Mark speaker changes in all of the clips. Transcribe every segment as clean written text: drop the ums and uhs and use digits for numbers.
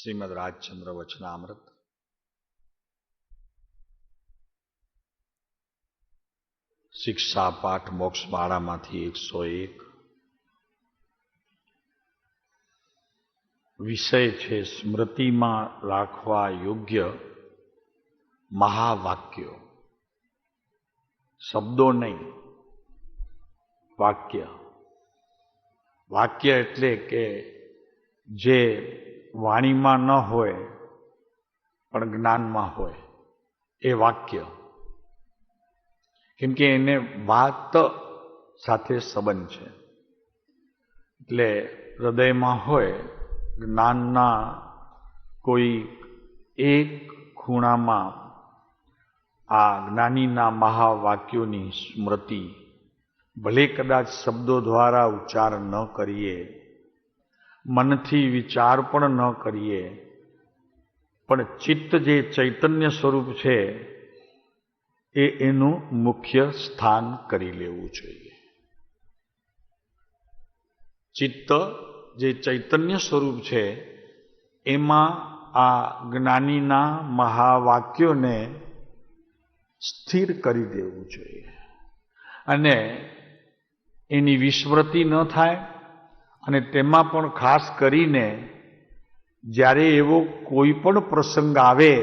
Speaker 1: શ્રીમદ રાજચંદ્ર વચનામૃત શિક્ષા પાઠ મોક્ષમાળામાંથી 101 વિષય છે સ્મૃતિમાં રાખવા યોગ્ય મહાવાક્યો. શબ્દો નહીં, વાક્ય. વાક્ય એટલે કે જે વાણીમાં ન હોય પણ જ્ઞાનમાં હોય એ વાક્ય. કેમ કે એને વાત સાથે સંબંધ છે. એટલે હૃદયમાં હોય, જ્ઞાનના કોઈ એક ખૂણામાં આ જ્ઞાનીના મહાવાક્યોની સ્મૃતિ, ભલે કદાચ શબ્દો દ્વારા ઉચ્ચાર ન કરીએ, મનથી વિચાર પણ ન કરીએ, પણ ચિત્ત જે ચૈતન્ય સ્વરૂપ છે એ એનું મુખ્ય સ્થાન કરી લેવું જોઈએ. ચિત્ત જે ચૈતન્ય સ્વરૂપ છે એમાં આ જ્ઞાનીના મહાવાક્યોને સ્થિર કરી દેવું જોઈએ. અને એની વિસ્મૃતિ ન થાય. અને તેમાં પણ ખાસ કરીને જ્યારે એવો કોઈ પણ પ્રસંગ આવે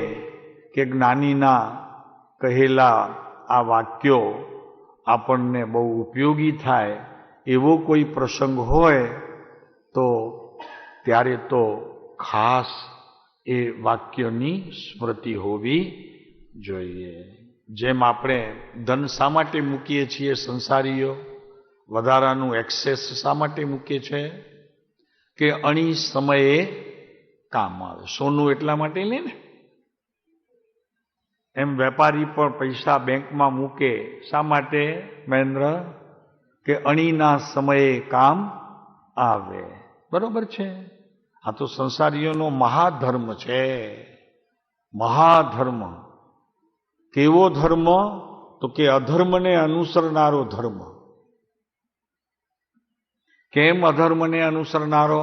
Speaker 1: કે જ્ઞાનીના કહેલા આ વાક્યો આપણને બહુ ઉપયોગી થાય, એવો કોઈ પ્રસંગ હોય તો ત્યારે તો ખાસ એ વાક્યની સ્મૃતિ હોવી જોઈએ. જેમ આપણે ધન શા માટે મૂકીએ છીએ સંસારીઓ, વધારાનું એક્સેસ શા માટે મૂકીએ છે કે અણી સમયે કામ આવે. સોનું એટલા માટે લે ને, એમ વેપારી પણ પૈસા બેંકમાં મૂકે શા માટે મહેન્દ્ર? કે અણીના સમયે કામ આવે. બરોબર છે. આ તો સંસારીઓનો મહાધર્મ છે. મહાધર્મ. કેવો ધર્મ? તો કે અધર્મને અનુસરનારો ધર્મ. કેમ અધર્મને અનુસરનારો?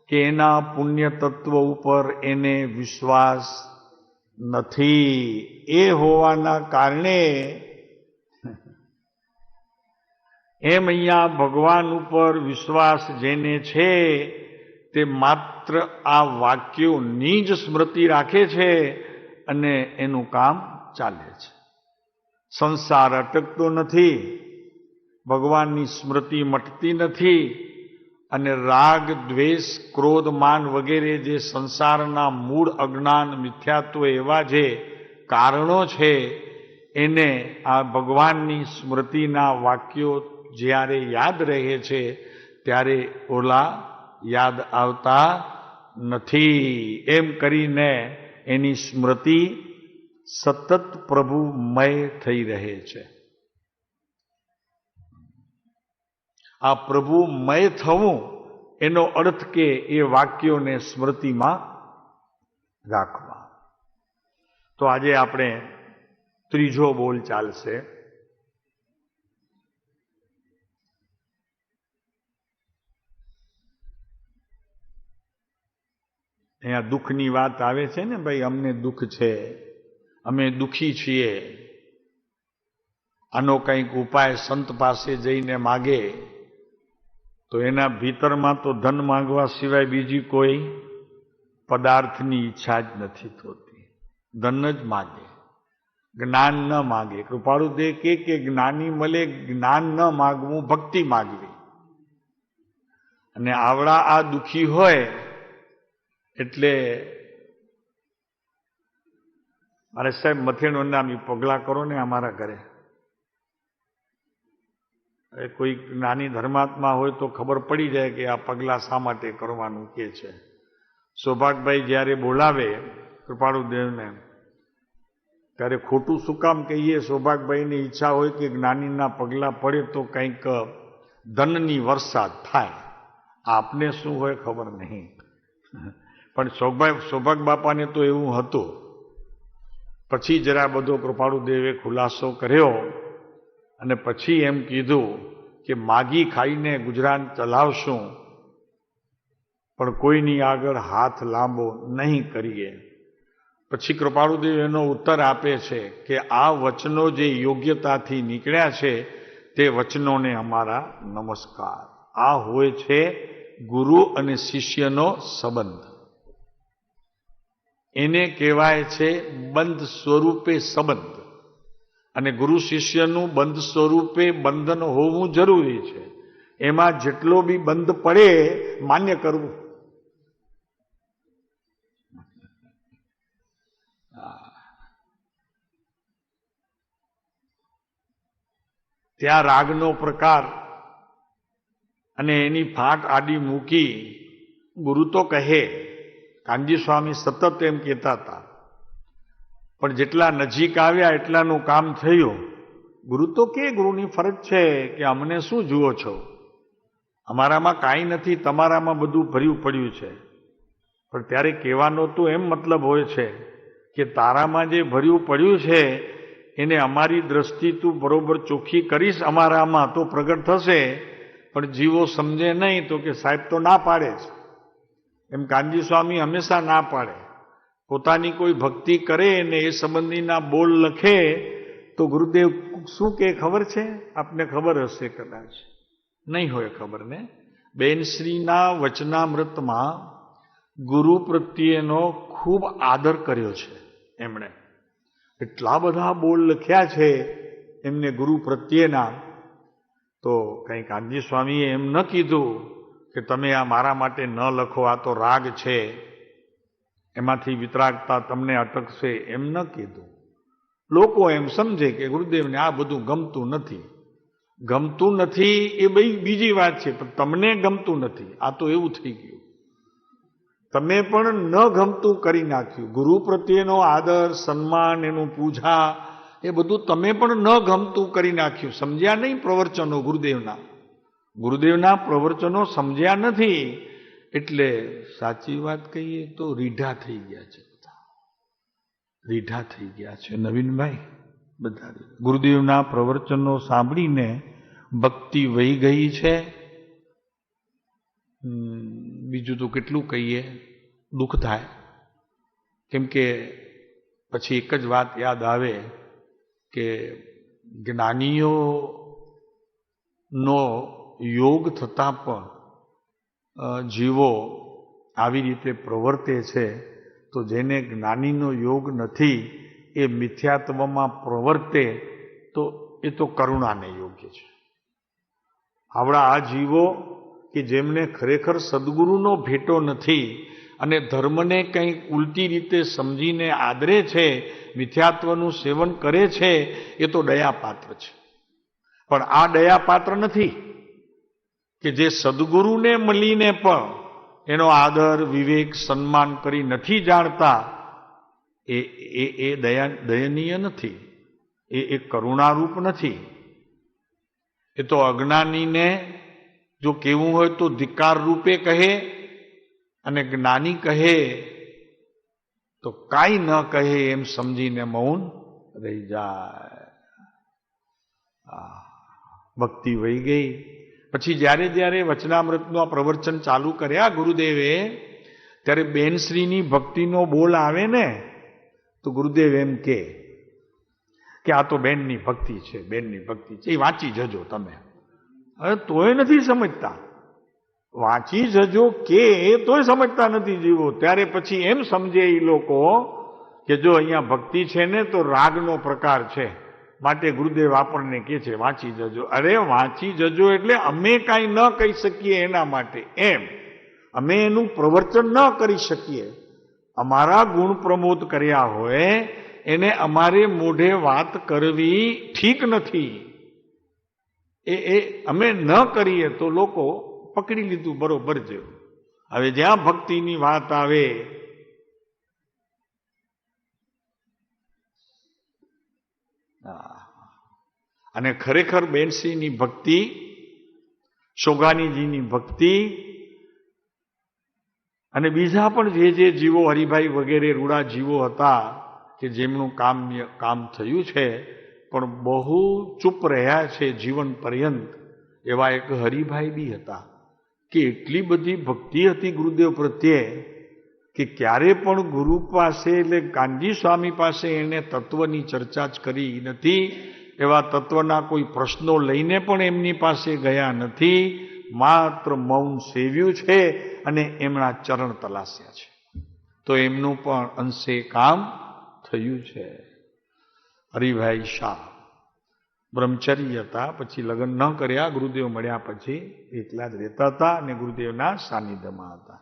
Speaker 1: કે એના પુણ્ય તત્વ ઉપર એને વિશ્વાસ નથી. એ હોવાના કારણે એમ અહીંયા ભગવાન ઉપર વિશ્વાસ જેને છે તે માત્ર આ વાક્યોની જ સ્મૃતિ રાખે છે અને એનું કામ ચાલે છે. સંસાર અટકતો નથી, ભગવાનની સ્મૃતિ મટતી નથી, અને રાગ, દ્વેષ, ક્રોધ, માન વગેરે જે સંસારના મૂળ અજ્ઞાન, મિથ્યાત્વ એવા જે કારણો છે એને આ ભગવાનની સ્મૃતિના વાક્યો જ્યારે યાદ રહે છે ત્યારે ઓલા યાદ આવતા નથી. એમ કરીને એની સ્મૃતિ સતત પ્રભુમય થઈ રહે છે. આ પ્રભુમય થવું એનો અર્થ કે એ વાક્યોને સ્મૃતિમાં રાખવા. તો આજે આપણે ત્રીજો બોલ ચાલશે. અહીંયા દુઃખની વાત આવે છે ને, ભાઈ અમને દુઃખ છે, અમે દુઃખી છીએ, આનો કંઈક ઉપાય સંત પાસે જઈને માગે તો એના ભીતરમાં તો ધન માંગવા સિવાય બીજી કોઈ પદાર્થની ઈચ્છા જ નથી થતી. ધન જ માગે, જ્ઞાન ન માગે. કૃપાળુદેવ કે જ્ઞાની મળે જ્ઞાન ન માગવું, ભક્તિ માગવી. અને આવડા આ દુઃખી હોય એટલે મારે સાહેબ મથેણું નામી પગલા કરો ને અમારા ઘરે. કોઈ નાની ધર્માત્મા હોય તો ખબર પડી જાય કે આ પગલા શા માટે કરવાનું કે છે. સૌભાગભાઈ જ્યારે બોલાવે કૃપાળુદેવને ત્યારે ખોટું શું કામ કહીએ? સૌભાગભાઈની ઈચ્છા હોય કે જ્ઞાનીના પગલા પડે તો કંઈક ધનની વરસાદ થાય. આપને શું હોય ખબર નહીં, પણ સૌભાગ બાપાને તો એવું હતું. પછી જરા બધો કૃપાળુદેવે ખુલાસો કર્યો અને પછી એમ કીધું કે માગી ખાઈને ગુજરાન ચલાવશું પણ કોઈની આગળ હાથ લાંબો નહીં કરીએ. પછી કૃપાળુદેવ એનો ઉત્તર આપે છે કે આ વચનો જે યોગ્યતાથી નીકળ્યા છે તે વચનોને અમારા નમસ્કાર. આ હોય છે ગુરુ અને શિષ્યનો સંબંધ. એને કહેવાય છે બંધ સ્વરૂપે સંબંધ. અને ગુરુ શિષ્યનું બંધ સ્વરૂપે બંધન હોવું જરૂરી છે. એમાં જેટલો બી બંધ પડે માન્ય કરવું. ત્યાં રાગનો પ્રકાર અને એની ફાટ આડી મૂકી ગુરુ તો કહે, કાનજી સ્વામી સતત એમ કહેતા હતા, પણ જેટલા નજીક આવ્યા એટલાનું કામ થયું. ગુરુ તો કે ગુરુની ફરજ છે કે અમને શું જુઓ છો, અમારામાં કાંઈ નથી, તમારામાં બધું ભર્યું પડ્યું છે. પણ ત્યારે કહેવાનો તો એમ મતલબ હોય છે કે તારામાં જે ભર્યું પડ્યું છે એને અમારી દ્રષ્ટિ તું બરોબર ચોખ્ખી કરીશ અમારામાં તો પ્રગટ થશે. પણ જીવો સમજે નહીં તો કે સાહેબ તો ના પાડે છે. એમ કાનજી સ્વામી હંમેશા ના પાડે. પોતાની કોઈ ભક્તિ કરે ને એ સંબંધીના બોલ લખે તો ગુરુદેવ શું કે ખબર છે? આપને ખબર હશે, કદાચ નહીં હોય ખબર ને. બેનશ્રીના વચનામૃતમાં ગુરુ પ્રત્યેનો ખૂબ આદર કર્યો છે એમણે. એટલા બધા બોલ લખ્યા છે એમને ગુરુ પ્રત્યેના. તો કંઈ કાનજી સ્વામીએ એમ ન કીધું કે તમે આ મારા માટે ન લખો, આ તો રાગ છે, એમાંથી વિતરાગતા તમને અટકશે, એમ ન કીધું. લોકો એમ સમજે કે ગુરુદેવને આ બધું ગમતું નથી. ગમતું નથી એ બીજી વાત છે, પણ તમને ગમતું નથી આ તો એવું થઈ ગયું. તમે પણ ન ગમતું કરી નાખ્યું. ગુરુ પ્રત્યેનો આદર, સન્માન, એનું પૂજા, એ બધું તમે પણ ન ગમતું કરી નાખ્યું. સમજ્યા નહીં પ્રવચનો ગુરુદેવના પ્રવચનો સમજ્યા નથી. એટલે સાચી વાત કહીએ તો રીઢા થઈ ગયા છે બધા. રીઢા થઈ ગયા છે નવીનભાઈ બધા. ગુરુદેવના પ્રવચનો સાંભળીને ભક્તિ વહી ગઈ છે. બીજું તો કેટલું કહીએ, દુઃખ થાય. કેમ કે પછી એક જ વાત યાદ આવે કે જ્ઞાનીઓનો યોગ થતાં પણ જીવો આવી રીતે પ્રવર્તે છે, તો જેને જ્ઞાનીનો યોગ નથી એ મિથ્યાત્વમાં પ્રવર્તે તો એ તો કરુણાને યોગ્ય છે. આવડા આ જીવો કે જેમને ખરેખર સદગુરુનો ભેટો નથી અને ધર્મને કંઈક ઉલટી રીતે સમજીને આદરે છે, મિથ્યાત્વનું સેવન કરે છે, એ તો દયાપાત્ર છે. પણ આ દયાપાત્ર નથી કે જે સદગુરુને મળીને પણ એનો આદર, વિવેક, સન્માન કરી નથી જાણતા. એ દયનીય નથી, એ કરુણારૂપ નથી. એ તો અજ્ઞાનીને જો કેવું હોય તો ધિક્કાર રૂપે કહે, અને જ્ઞાની કહે તો કાંઈ ન કહે એમ સમજીને મૌન રહી જાય. ભક્તિ વહી ગઈ. પછી જ્યારે વચનામૃતનું આ પ્રવચન ચાલુ કર્યા ગુરુદેવે, ત્યારે બેનશ્રીની ભક્તિનો બોલ આવે ને તો ગુરુદેવ એમ કે આ તો બેનની ભક્તિ છે, બેનની ભક્તિ છે, એ વાંચી જજો તમે. હવે તોય નથી સમજતા. વાંચી જજો કે તોય સમજતા નથી જીવો. ત્યારે પછી એમ સમજે એ લોકો કે જો અહીંયા ભક્તિ છે ને તો રાગનો પ્રકાર છે, માટે ગુરુદેવ આપણને કહે છે વાંચી જજો. અરે વાંચી જજો એટલે અમે કાંઈ ન કહી શકીએ એના માટે, એમ અમે એનું પ્રવચન ન કરી શકીએ. અમારા ગુણ પ્રમોદ કર્યા હોય એને અમારે મોઢે વાત કરવી ઠીક નથી. એ અમે ન કરીએ તો લોકો પકડી લીધું બરોબર છે. હવે જ્યાં ભક્તિની વાત આવે અને ખરેખર બેનશ્રીની ભક્તિ, શોગાનીજીની ભક્તિ અને બીજા પણ જે જીવો હરિભાઈ વગેરે રૂડા જીવો હતા કે જેમનું કામ થયું છે પણ બહુ ચૂપ રહ્યા છે જીવન પર્યંત, એવા એક હરિભાઈ બી હતા કે એટલી બધી ભક્તિ હતી ગુરુદેવ પ્રત્યે કે ક્યારે પણ ગુરુ પાસે એટલે કાનજી સ્વામી પાસે એને તત્વની ચર્ચા જ કરી નથી. એવા તત્વના કોઈ પ્રશ્નો લઈને પણ એમની પાસે ગયા નથી. માત્ર મૌન સેવ્યું છે અને એમના ચરણ તલાસ્યા છે. તો એમનું પણ અંશે કામ થયું છે. હરિભાઈ શાહ બ્રહ્મચર્ય હતા, પછી લગ્ન ન કર્યા. ગુરુદેવ મળ્યા પછી એકલા જ રહેતા હતા અને ગુરુદેવના સાનિધ્યમાં હતા.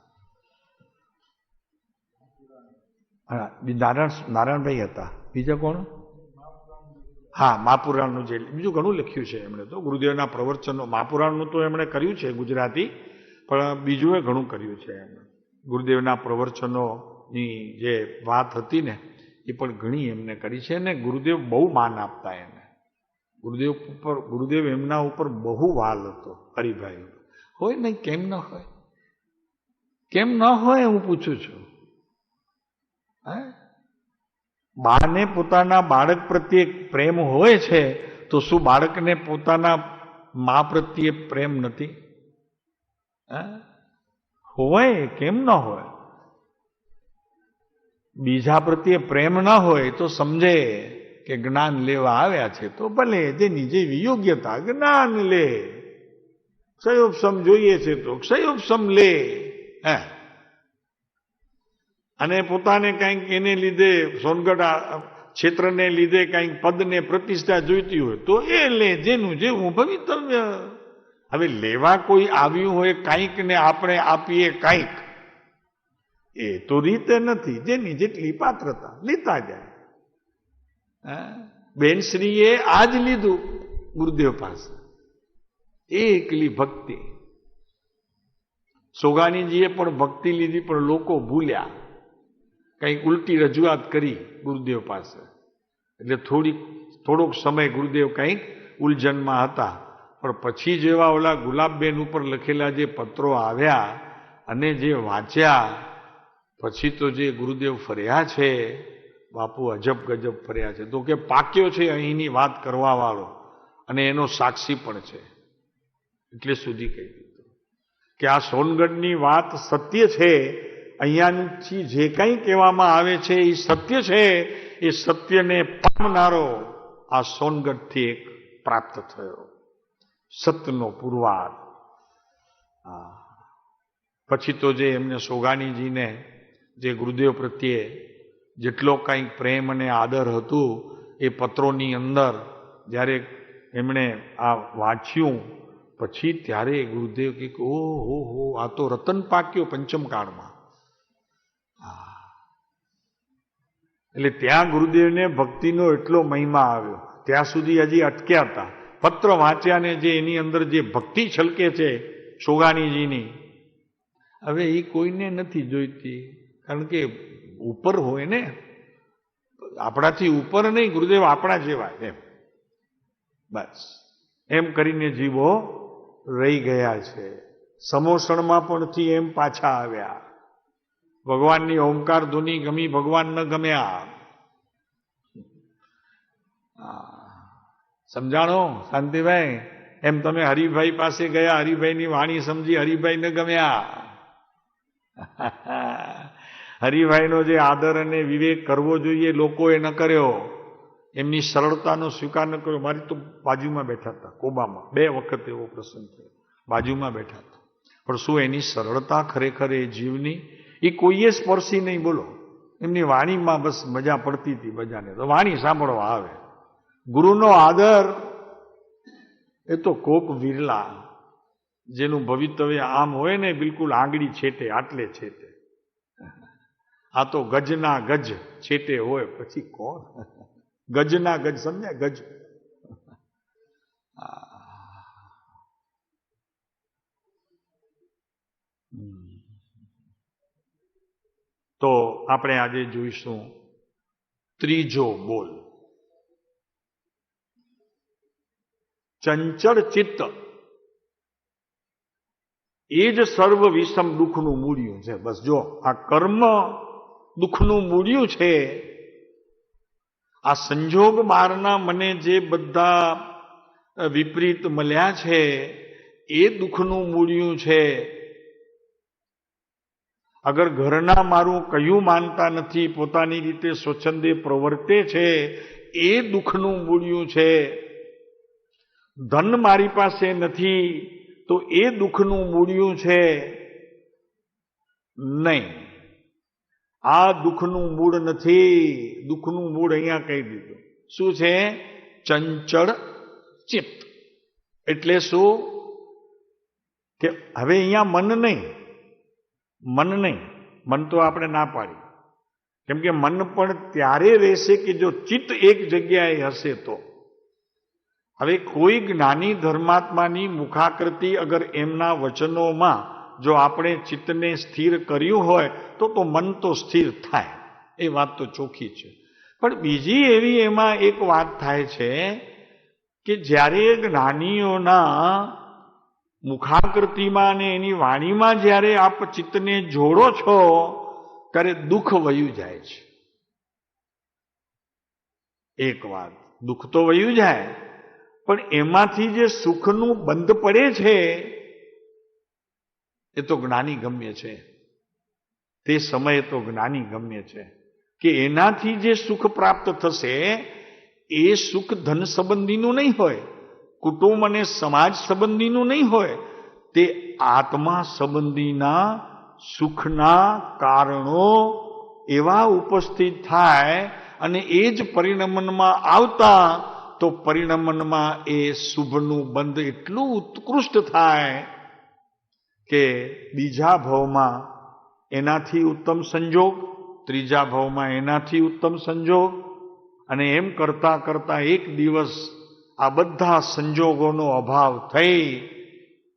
Speaker 1: નારાયણભાઈ હતા. બીજા કોણ? હા, મહાપુરાણનું જે બીજું ઘણું લખ્યું છે એમણે તો. ગુરુદેવના પ્રવચનો મહાપુરાણનું તો એમણે કર્યું છે ગુજરાતી, પણ બીજું એ ઘણું કર્યું છે એમણે. ગુરુદેવના પ્રવચનોની જે વાત હતી ને એ પણ ઘણી એમને કરી છે. અને ગુરુદેવ બહુ માન આપતા એને. ગુરુદેવ એમના ઉપર બહુ વાલ હતો. હરિભાઈ હોય નહીં, કેમ ન હોય? કેમ ન હોય હું પૂછું છું. બાને પોતાના બાળક પ્રત્યે પ્રેમ હોય છે તો શું બાળકને પોતાના મા પ્રત્યે પ્રેમ નથી? હોય, કેમ ન હોય? બીજા પ્રત્યે પ્રેમ ન હોય તો સમજે કે જ્ઞાન લેવા આવ્યા છે તો ભલે જેની જેવી યોગ્યતા જ્ઞાન લે. ક્ષયોપસમ જોઈએ છે તો ક્ષયોપસમ લે. અને પોતાને કંઈક એને લીધે સોનગઢ ક્ષેત્રને લીધે કંઈક પદને પ્રતિષ્ઠા જોઈતી હોય તો એ લે, જેનું જેવું ભવિતવ્ય. હવે લેવા કોઈ આવ્યું હોય કંઈક ને આપણે આપીએ કંઈક, એ તો રીતે નથી. જેની જેટલી પાત્રતા લેતા જાય. બેનશ્રીએ આજ લીધું ગુરુદેવ પાસે, એકલી ભક્તિ. સોગાણીજીએ પણ ભક્તિ લીધી, પણ લોકો ભૂલ્યા. કંઈક ઉલટી રજૂઆત કરી ગુરુદેવ પાસે, એટલે થોડોક સમય ગુરુદેવ કંઈક ઉલઝનમાં હતા. પણ પછી જેવા ઓલા ગુલાબબેન ઉપર લખેલા જે પત્રો આવ્યા અને જે વાંચ્યા, પછી તો જે ગુરુદેવ ફર્યા છે બાપુ, અજબ ગજબ ફર્યા છે. તો કે પાક્યો છે અહીંની વાત કરવા વાળો, અને એનો સાક્ષી પણ છે. એટલે સુધી કહી દીધું કે આ સોનગઢની વાત સત્ય છે. અહીંયાથી જે કંઈ કહેવામાં આવે છે એ સત્ય છે. એ સત્યને પામનારો આ સોનગઢથી એક પ્રાપ્ત થયો, સત્યનો પુરવાર. પછી તો જે એમને સોગાણીજીને જે ગુરુદેવ પ્રત્યે જેટલો કંઈક પ્રેમ અને આદર હતું, એ પત્રોની અંદર જ્યારે એમણે આ વાંચ્યું પછી ત્યારે ગુરુદેવ કે ઓહો, આ તો રતન પાક્યો પંચમકાળમાં. એટલે ત્યાં ગુરુદેવને ભક્તિનો એટલો મહિમા આવ્યો. ત્યાં સુધી હજી અટક્યા હતા. પત્ર વાંચ્યા ને જે એની અંદર જે ભક્તિ છલકે છે સોગાણીજીની, હવે એ કોઈને નથી જોઈતી. કારણ કે ઉપર હોય ને, આપણાથી ઉપર નહીં, ગુરુદેવ આપણા જેવા એમ. બસ એમ કરીને જીવો રહી ગયા છે. સમોસણમાં પણથી એમ પાછા આવ્યા. ભગવાનની ઓમકાર ધૂની ગમી, ભગવાન ન ગમ્યા. સમજાણો શાંતિભાઈ? એમ તમે હરિભાઈ પાસે ગયા, હરિભાઈની વાણી સમજી, હરિભાઈ ન ગમ્યા. હરિભાઈનો જે આદર અને વિવેક કરવો જોઈએ લોકોએ ન કર્યો. એમની સરળતાનો સ્વીકાર ન કર્યો. મારી તો બાજુમાં બેઠા હતા કોબામાં, 2 વખત એવો પ્રસંગ થયો. બાજુમાં બેઠા હતા, પણ શું એની સરળતા ખરેખર એ જીવની એ કોઈએ સ્પર્શી નહીં. બોલો, એમની વાણીમાં બસ મજા પડતી હતી બધાને. તો વાણી સાંભળવા આવે. ગુરુનો આદર એ તો કોક વિરલા, જેનું ભવિતવ્ય આમ હોય ને બિલકુલ આંગળી છેટે, આટલે છેટે. આ તો ગજના ગજ છેટે હોય, પછી કોણ? ગજના ગજ, સમજ્યા? ગજ. તો આપણે આજે જોઈશું ત્રીજો બોલ. ચંચળ ચિત્ત એ જ સર્વ વિષમ દુઃખનું મૂળિયું છે. બસ જો આ કર્મ દુઃખનું મૂળિયું છે. આ સંજોગ બહારના મને જે બધા વિપરીત મળ્યા છે એ દુઃખનું મૂળિયું છે. અગર ઘરના મારું કયું માનતા નથી, પોતાની રીતે સ્વચ્છંદે પ્રવર્તે છે, એ દુઃખનું મૂળિયું છે. ધન મારી પાસે નથી તો એ દુઃખનું મૂળિયું છે. નહીં, આ દુઃખનું મૂળ નથી. દુઃખનું મૂળ અહીંયા કહી દીધું. શું છે? ચંચળ ચિત્ત. એટલે શું કે હવે અહીંયા મન નહીં. મન તો આપણે ના પાડી, કેમ કે મન પણ ત્યારે રહેશે કે જો ચિત્ત એક જગ્યાએ હશે તો. હવે કોઈ જ્ઞાની ધર્માત્માની મુખાકૃતિ અગર એમના વચનોમાં જો આપણે ચિત્તને સ્થિર કર્યું હોય તો મન તો સ્થિર થાય, એ વાત તો ચોખ્ખી છે. પણ બીજી એવી એમાં એક વાત થાય છે કે જ્યારે જ્ઞાનીઓના મુખાકૃતિમાં અને એની વાણીમાં જ્યારે આપ ચિત્તને જોડો છો ત્યારે દુઃખ વયું જાય છે. એક વાત, દુઃખ તો વયું જાય, પણ એમાંથી જે સુખનું બંધ પડે છે એ તો જ્ઞાની ગમ્ય છે. તે સમયે તો જ્ઞાની ગમ્ય છે કે એનાથી જે સુખ પ્રાપ્ત થશે એ સુખ ધન સંબંધીનું નહીં હોય, કુટુંબ અને સમાજ સંબંધીનું નહીં હોય, તે આત્મા સંબંધીના સુખના કારણો એવા ઉપસ્થિત થાય અને એ જ પરિણમનમાં આવતા તો પરિણમનમાં એ શુભનું બંધ એટલું ઉત્કૃષ્ટ થાય કે બીજા ભાવમાં એનાથી ઉત્તમ સંજોગ, ત્રીજા ભાવમાં એનાથી ઉત્તમ સંજોગ, અને એમ કરતા કરતા એક દિવસ આ બધા સંજોગોનો અભાવ થઈ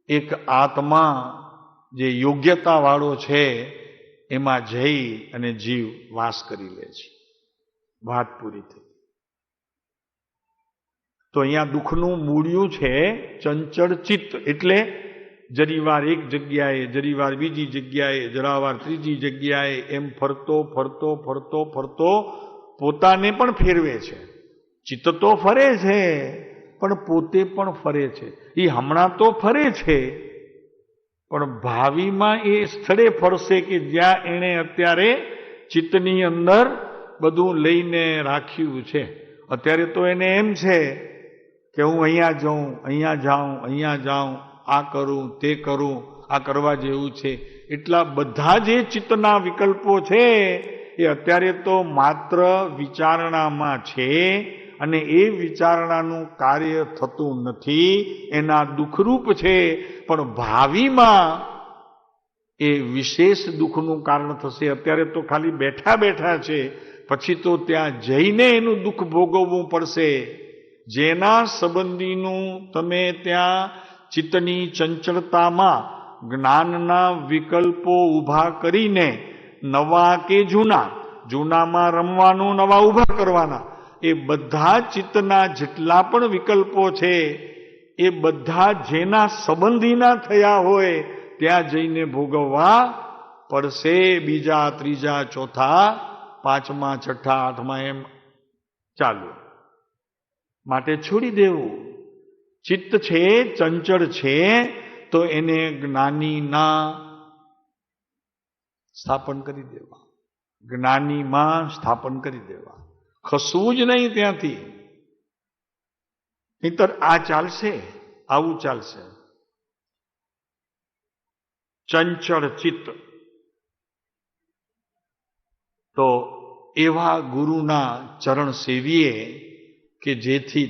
Speaker 1: એક આત્મા જે યોગ્યતાવાળો છે એમાં જઈ અને જીવ વાસ કરી લે છે. વાત પૂરી થઈ. તો અહીંયા દુઃખનું મૂળિયું છે ચંચળ ચિત્ત. એટલે જરીવાર એક જગ્યાએ, જરીવાર બીજી જગ્યાએ, જરાવાર ત્રીજી જગ્યાએ, એમ ફરતો ફરતો ફરતો ફરતો પોતાને પણ ફેરવે છે. ચિત્ત તો ફરે છે પણ પોતે પણ ફરે છે. એ હમણાં તો ફરે છે પણ ભાવિમાં એ સ્થળે ફરશે કે જ્યાં એણે અત્યારે ચિત્તની અંદર બધું લઈને રાખ્યું છે. અત્યારે તો એને એમ છે કે હું અહીંયા જાઉં, અહીંયા જાઉં, અહીંયા જાઉં, આ કરું, તે કરું, આ કરવા જેવું છે. એટલા બધા જે ચિત્તના વિકલ્પો છે એ અત્યારે તો માત્ર વિચારણામાં છે અને એ વિચારણાનું કાર્ય થતું નથી, એના દુઃખરૂપ છે. પણ ભાવિમાં એ વિશેષ દુઃખનું કારણ થશે. અત્યારે તો ખાલી બેઠા બેઠા છે, પછી તો ત્યાં જઈને એનું દુઃખ ભોગવવું પડશે. જેના સંબંધીનું તમે ત્યાં ચિત્તની ચંચળતામાં જ્ઞાનના વિકલ્પો ઊભા કરીને, નવા કે જૂનામાં રમવાનું, નવા ઊભા કરવાના, એ બધા ચિત્તના જેટલા પણ વિકલ્પો છે એ બધા જેના સંબંધીના થયા હોય ત્યાં જઈને ભોગવવા પડશે. બીજા, ત્રીજા, ચોથા, પાંચમા, છઠ્ઠા, આઠમા એમ ચાલુ. માટે છોડી દેવું. ચિત્ત છે, ચંચળ છે, તો એને જ્ઞાનીના સ્થાપન કરી દેવા, જ્ઞાનીમાં સ્થાપન કરી દેવા, ખસવું જ નહીં ત્યાંથી. નહીતર આ ચાલશે, આવું ચાલશે. ચંચળ ચિત્ત. તો એવા ગુરુના ચરણ સેવીએ કે જેથી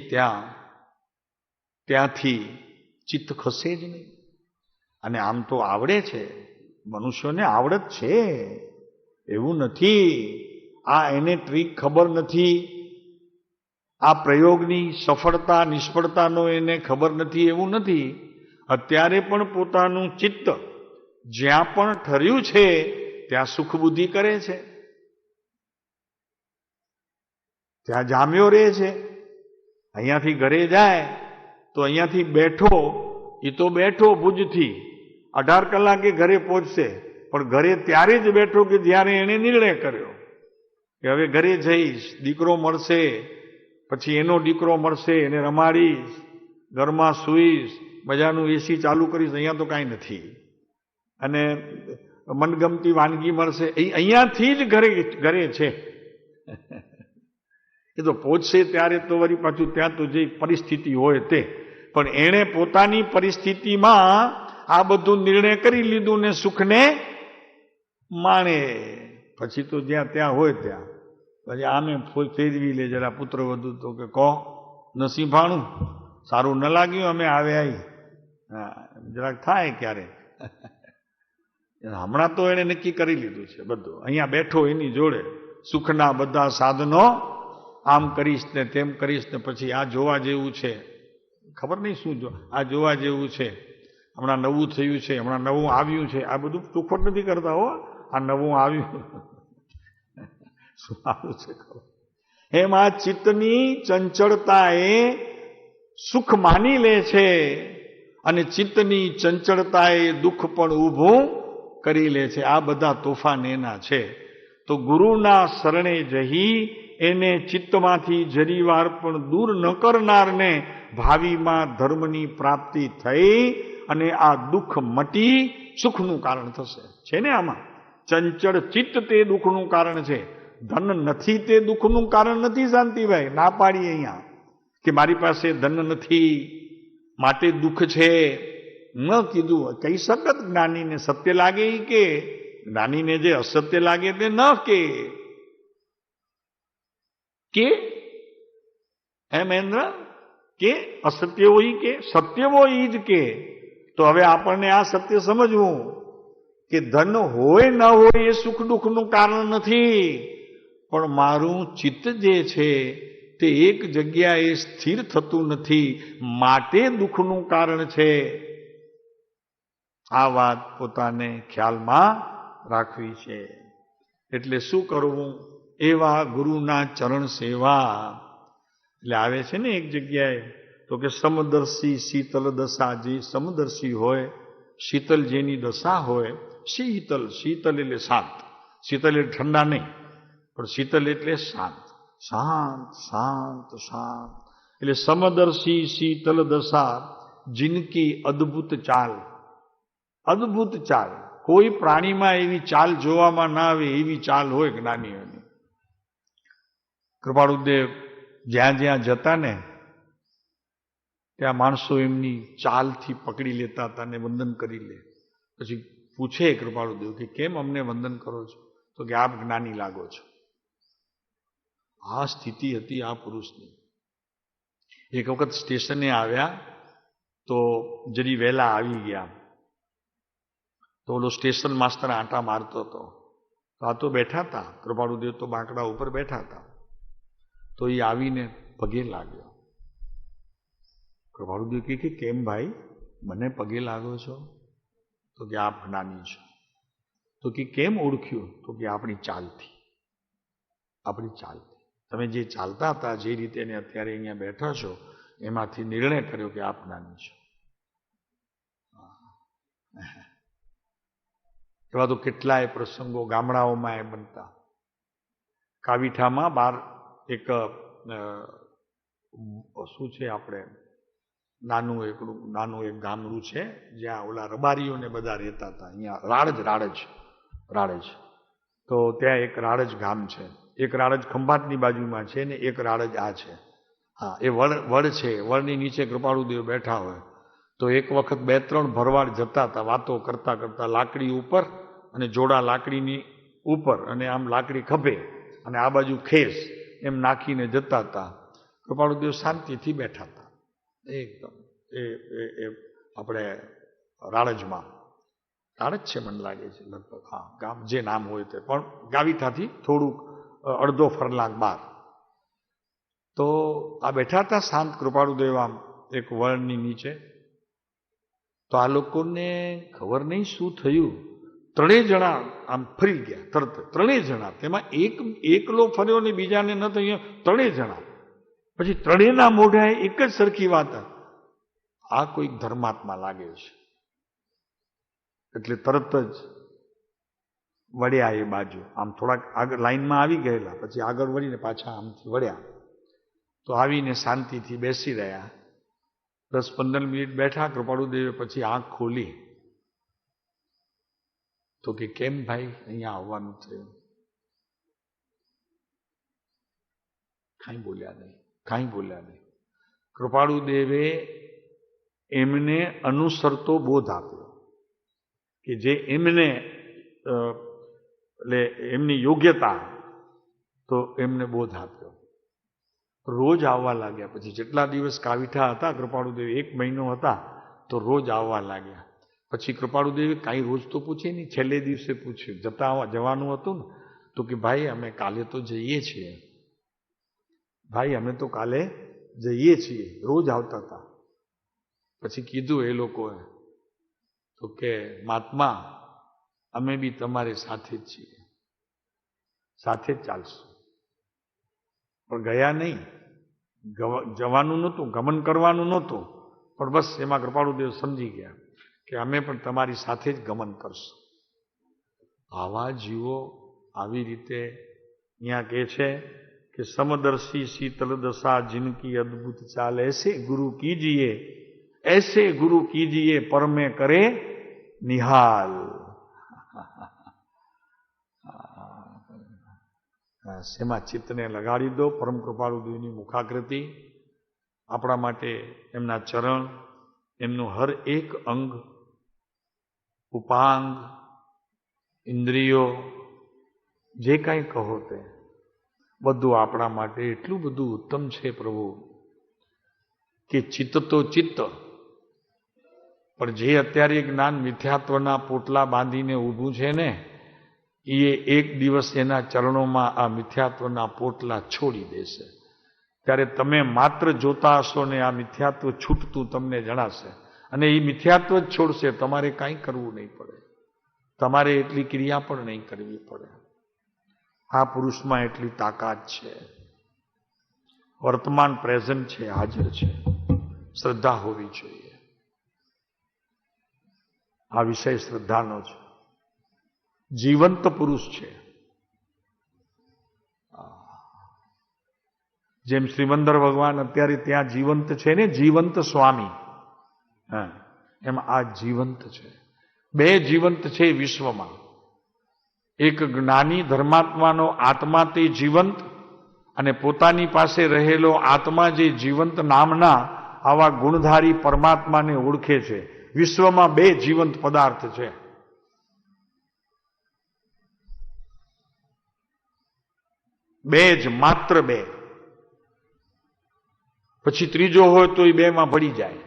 Speaker 1: ત્યાંથી ચિત્ત ખસે જ નહીં. અને આમ તો આવડે છે, મનુષ્યોને આવડત છે, એવું નથી. આ એને ટ્રીક ખબર નથી, આ પ્રયોગની સફળતા નિષ્ફળતાનો એને ખબર નથી, એવું નથી. અત્યારે પણ પોતાનું ચિત્ત જ્યાં પણ ઠર્યું છે ત્યાં સુખ બુદ્ધિ કરે છે, ત્યાં જામ્યો રહે છે. અહીંયાથી ઘરે જાય તો અહીંયાથી બેઠો, એ તો બેઠો ભુજથી 18 કલાકે ઘરે પહોંચશે, પણ ઘરે ત્યારે જ બેઠો કે જ્યારે એણે નિર્ણય કર્યો કે હવે ઘરે જઈશ, દીકરો મળશે, પછી એનો દીકરો મળશે, એને રમાડીશ, ઘરમાં સૂઈશ, મજાનું એસી ચાલુ કરીશ. અહીંયા તો કાંઈ નથી. અને મનગમતી વાનગી મળશે, અહીંયાથી જ ઘરે છે. એ તો પહોંચશે ત્યારે તો વળી પાછું ત્યાં તો જે પરિસ્થિતિ હોય તે, પણ એણે પોતાની પરિસ્થિતિમાં આ બધું નિર્ણય કરી લીધું ને સુખને માણે. પછી તો જ્યાં ત્યાં હોય ત્યાં પછી આમે ફેરવી લે જરા પુત્ર વધુ તો કે કહો નસીભાણું સારું ન લાગ્યું અમે આવ્યા. હા, જરાક થાય ક્યારે. હમણાં તો એને નક્કી કરી લીધું છે બધું. અહીંયા બેઠો એની જોડે સુખના બધા સાધનો આમ કરીશ ને તેમ કરીશ ને પછી આ જોવા જેવું છે, ખબર નહીં શું આ જોવા જેવું છે, હમણાં નવું થયું છે, હમણાં નવું આવ્યું છે, આ બધું ચોખવટ નથી કરતા હો. આ નવું આવ્યું શું આવ્યું છે ખબર. એમ આ ચિત્તની ચંચળતા એ સુખ માની લે છે અને ચિત્તની ચંચળતા એ દુઃખ પણ ઊભું કરી લે છે. આ બધા તોફાન એના છે. તો ગુરુના શરણે જઈ એને ચિત્તમાંથી જરીવાર પણ દૂર ન કરનારને ભાવિમાં ધર્મની પ્રાપ્તિ થઈ અને આ દુઃખ મટી સુખનું કારણ થશે. છે ને આમાં ચંચળ ચિત્ત તે દુઃખનું કારણ છે. ધન નથી તે દુઃખનું કારણ નથી. શાંતિભાઈ ના પાડી અહીંયા કે મારી પાસે ધન નથી માટે દુઃખ છે ન કીધું. કઈ સખત જ્ઞાનીને સત્ય લાગે કે જ્ઞાનીને જે અસત્ય લાગે તે ન કે હે મહેન્દ્ર કે અસત્ય હોય કે સત્ય હોય જ કે. તો હવે આપણને આ સત્ય સમજવું કે ધન હોય ન હોય એ સુખ દુઃખનું કારણ નથી, પણ મારું ચિત્ત જે છે તે એક જગ્યાએ સ્થિર થતું નથી માટે દુઃખનું કારણ છે. આ વાત પોતાને ખ્યાલમાં રાખવી છે. એટલે શું કરવું? એવા ગુરુના ચરણ સેવા. એટલે આવે છે ને એક જગ્યાએ તો કે સમદર્શી શીતલ દશા. જે સમદર્શી હોય, શીતલ જેની દશા હોય, શીતલ, શીતલ એટલે શાંત. શીતલ એટલે ઠંડા નહીં, પણ શીતલ એટલે શાંત, શાંત શાંત શાંત. એટલે સમદર્શી શીતલ દશા જિનકી અદ્ભુત ચાલ. અદ્ભુત ચાલ, કોઈ પ્રાણીમાં એવી ચાલ જોવામાં ના આવે એવી ચાલ હોય જ્ઞાનીઓની. કૃપાળુદેવ જ્યાં જ્યાં જતા ને ત્યાં માણસો એમની ચાલથી પકડી લેતા હતા ને વંદન કરી લે. પછી પૂછે કૃપાળુદેવ કે કેમ અમને વંદન કરો છો? તો કે આપ જ્ઞાની લાગો છો. આ સ્થિતિ હતી આ પુરુષની. એક વખત સ્ટેશને આવ્યા તો જરી વહેલા આવી ગયા. તો ઓલો સ્ટેશન માસ્ટર આંટા મારતો હતો. તો આ તો બેઠા હતા, કૃપાળુદેવ તો બાંકડા ઉપર બેઠા હતા. તો એ આવીને પગે લાગ્યો. કૃપાળુદેવ કે કેમ ભાઈ મને પગે લાગો છો? તો કે આપ જ્ઞાની છો. તો કે કેમ ઓળખ્યું? તો કે આપણી ચાલથી. આપણી ચાલથી તમે જે ચાલતા હતા, જે રીતે ને અત્યારે અહીંયા બેઠા છો, એમાંથી નિર્ણય કર્યો કે આપ જ્ઞાની છો. એવા તો કેટલાય પ્રસંગો ગામડાઓમાં એ બનતા. કાવીઠામાં બાર એક શું છે આપણે નાનું એક ગામડું છે જ્યાં ઓલા રબારીઓને બધા રહેતા હતા. અહીંયા રાળજ. તો ત્યાં એક રાળજ ગામ છે. એક રાળજ ખંભાતની બાજુમાં છે ને એક રાળજ આ છે. હા, એ વડ છે. વડની નીચે કૃપાળુદેવ બેઠા હોય. તો એક વખત 2-3 ભરવાડ જતા હતા વાતો કરતા કરતા લાકડી ઉપર અને જોડા લાકડીની ઉપર અને આમ લાકડી ખભે અને આ બાજુ ખેસ એમ નાખીને જતા હતા. કૃપાળુદેવ શાંતિથી બેઠા હતા એકદમ. એ આપણે રાળજમાં, રાળજ છે મને લાગે છે લગભગ, હા ગામ જે નામ હોય તે, પણ ગાવીઠાથી થોડુંક અડધો ફરલાંગ બહાર. તો આ બેઠા હતા શાંત કૃપાળુદેવ આમ એક વળની નીચે. તો આ લોકોને ખબર નહીં શું થયું, 3 જણા આમ ફરી ગયા તરત. 3 જણા, તેમાં એકલો ફર્યો ને બીજાને ન થયું. 3 જણા. પછી 3ના મોઢાએ એક જ સરખી વાત, આ કોઈક ધર્માત્મા લાગે છે. એટલે તરત જ વળ્યા એ બાજુ, આમ થોડાક આગળ લાઈનમાં આવી ગયેલા, પછી આગળ વળીને પાછા આમથી વળ્યા. તો આવીને શાંતિથી બેસી રહ્યા. 10-15 મિનિટ બેઠા. કૃપાળુદેવે પછી આંખ ખોલી. તો તો કે કેમ ભાઈ અહીંયા આવવાનું થયું? કાંઈ બોલ્યા નહીં. કૃપાળુ દેવે એમને અનુસરતો બોધ આપ્યો કે જે એમને એટલે એમની યોગ્યતા, તો એમને બોધ આપ્યો. રોજ આવવા લાગ્યા. પછી જેટલા દિવસ કાવીઠા હતા કૃપાળુદેવ, 1 મહિનો હતા, તો રોજ આવવા લાગ્યા. પછી કૃપાળુદેવે કાંઈ રોજ તો પૂછે નહીં, છેલ્લે દિવસે પૂછ્યું, જવાનું હતું ને, તો કે ભાઈ અમે કાલે તો જઈએ છીએ, રોજ આવતા હતા. પછી કીધું એ લોકોએ, તો કે મહાત્મા અમે બી તમારી સાથે જ છીએ, સાથે જ ચાલશું. પણ ગયા નહીં, જવાનું નહોતું, ગમન કરવાનું નહોતું, પણ બસ એમાં કૃપાળુદેવ સમજી ગયા કે અમે પણ તમારી સાથે જ ગમન કરશું. આવા જીવો આવી રીતે અહીંયા કહે છે कि समदर्शी शीतल दशा जिनकी अद्भुत चाल, ऐसे गुरु कीजिए पर में करे निहाल. શેમાં ચિત્તને લગાડી દો. પરમ કૃપાળુદેવની મુખાકૃતિ આપણા માટે, એમના ચરણ, એમનું હર એક અંગ, ઉપાંગ, ઇન્દ્રિયો, જે કાંઈ કહો તે બધું આપણા માટે એટલું બધું ઉત્તમ છે પ્રભુ, કે ચિત્ત તો ચિત્ત, પણ જે અત્યારે જ્ઞાન મિથ્યાત્વના પોટલા બાંધીને ઊભું છે ને, એ એક દિવસ એના ચરણોમાં આ મિથ્યાત્વના પોટલા છોડી દેશે. ત્યારે તમે માત્ર જોતા હશો ને આ મિથ્યાત્વ છૂટતું તમને જણાશે, અને એ મિથ્યાત્વ જ છોડશે. તમારે કાંઈ કરવું નહીં પડે, તમારે એટલી ક્રિયા પણ નહીં કરવી પડે. આ પુરુષમાં એટલી તાકાત છે, વર્તમાન પ્રેઝન્ટ છે, હાજર છે. શ્રદ્ધા હોવી જોઈએ. આ વિષય શ્રદ્ધાનો છે. જીવંત પુરુષ છે. જેમ શ્રીમંદર ભગવાન અત્યારે ત્યાં જીવંત છે ને, જીવંત સ્વામી, એમ આ જીવંત છે. 2 જીવંત છે વિશ્વમાં. એક જ્ઞાની ધર્માત્માનો આત્મા તે જીવંત, અને પોતાની પાસે રહેલો આત્મા જે જીવંત નામના આવા ગુણધારી પરમાત્માને ઓળખે છે. વિશ્વમાં 2 જીવંત પદાર્થ છે. માત્ર 2. પછી ત્રીજો હોય તો એ 2માં ભળી જાય,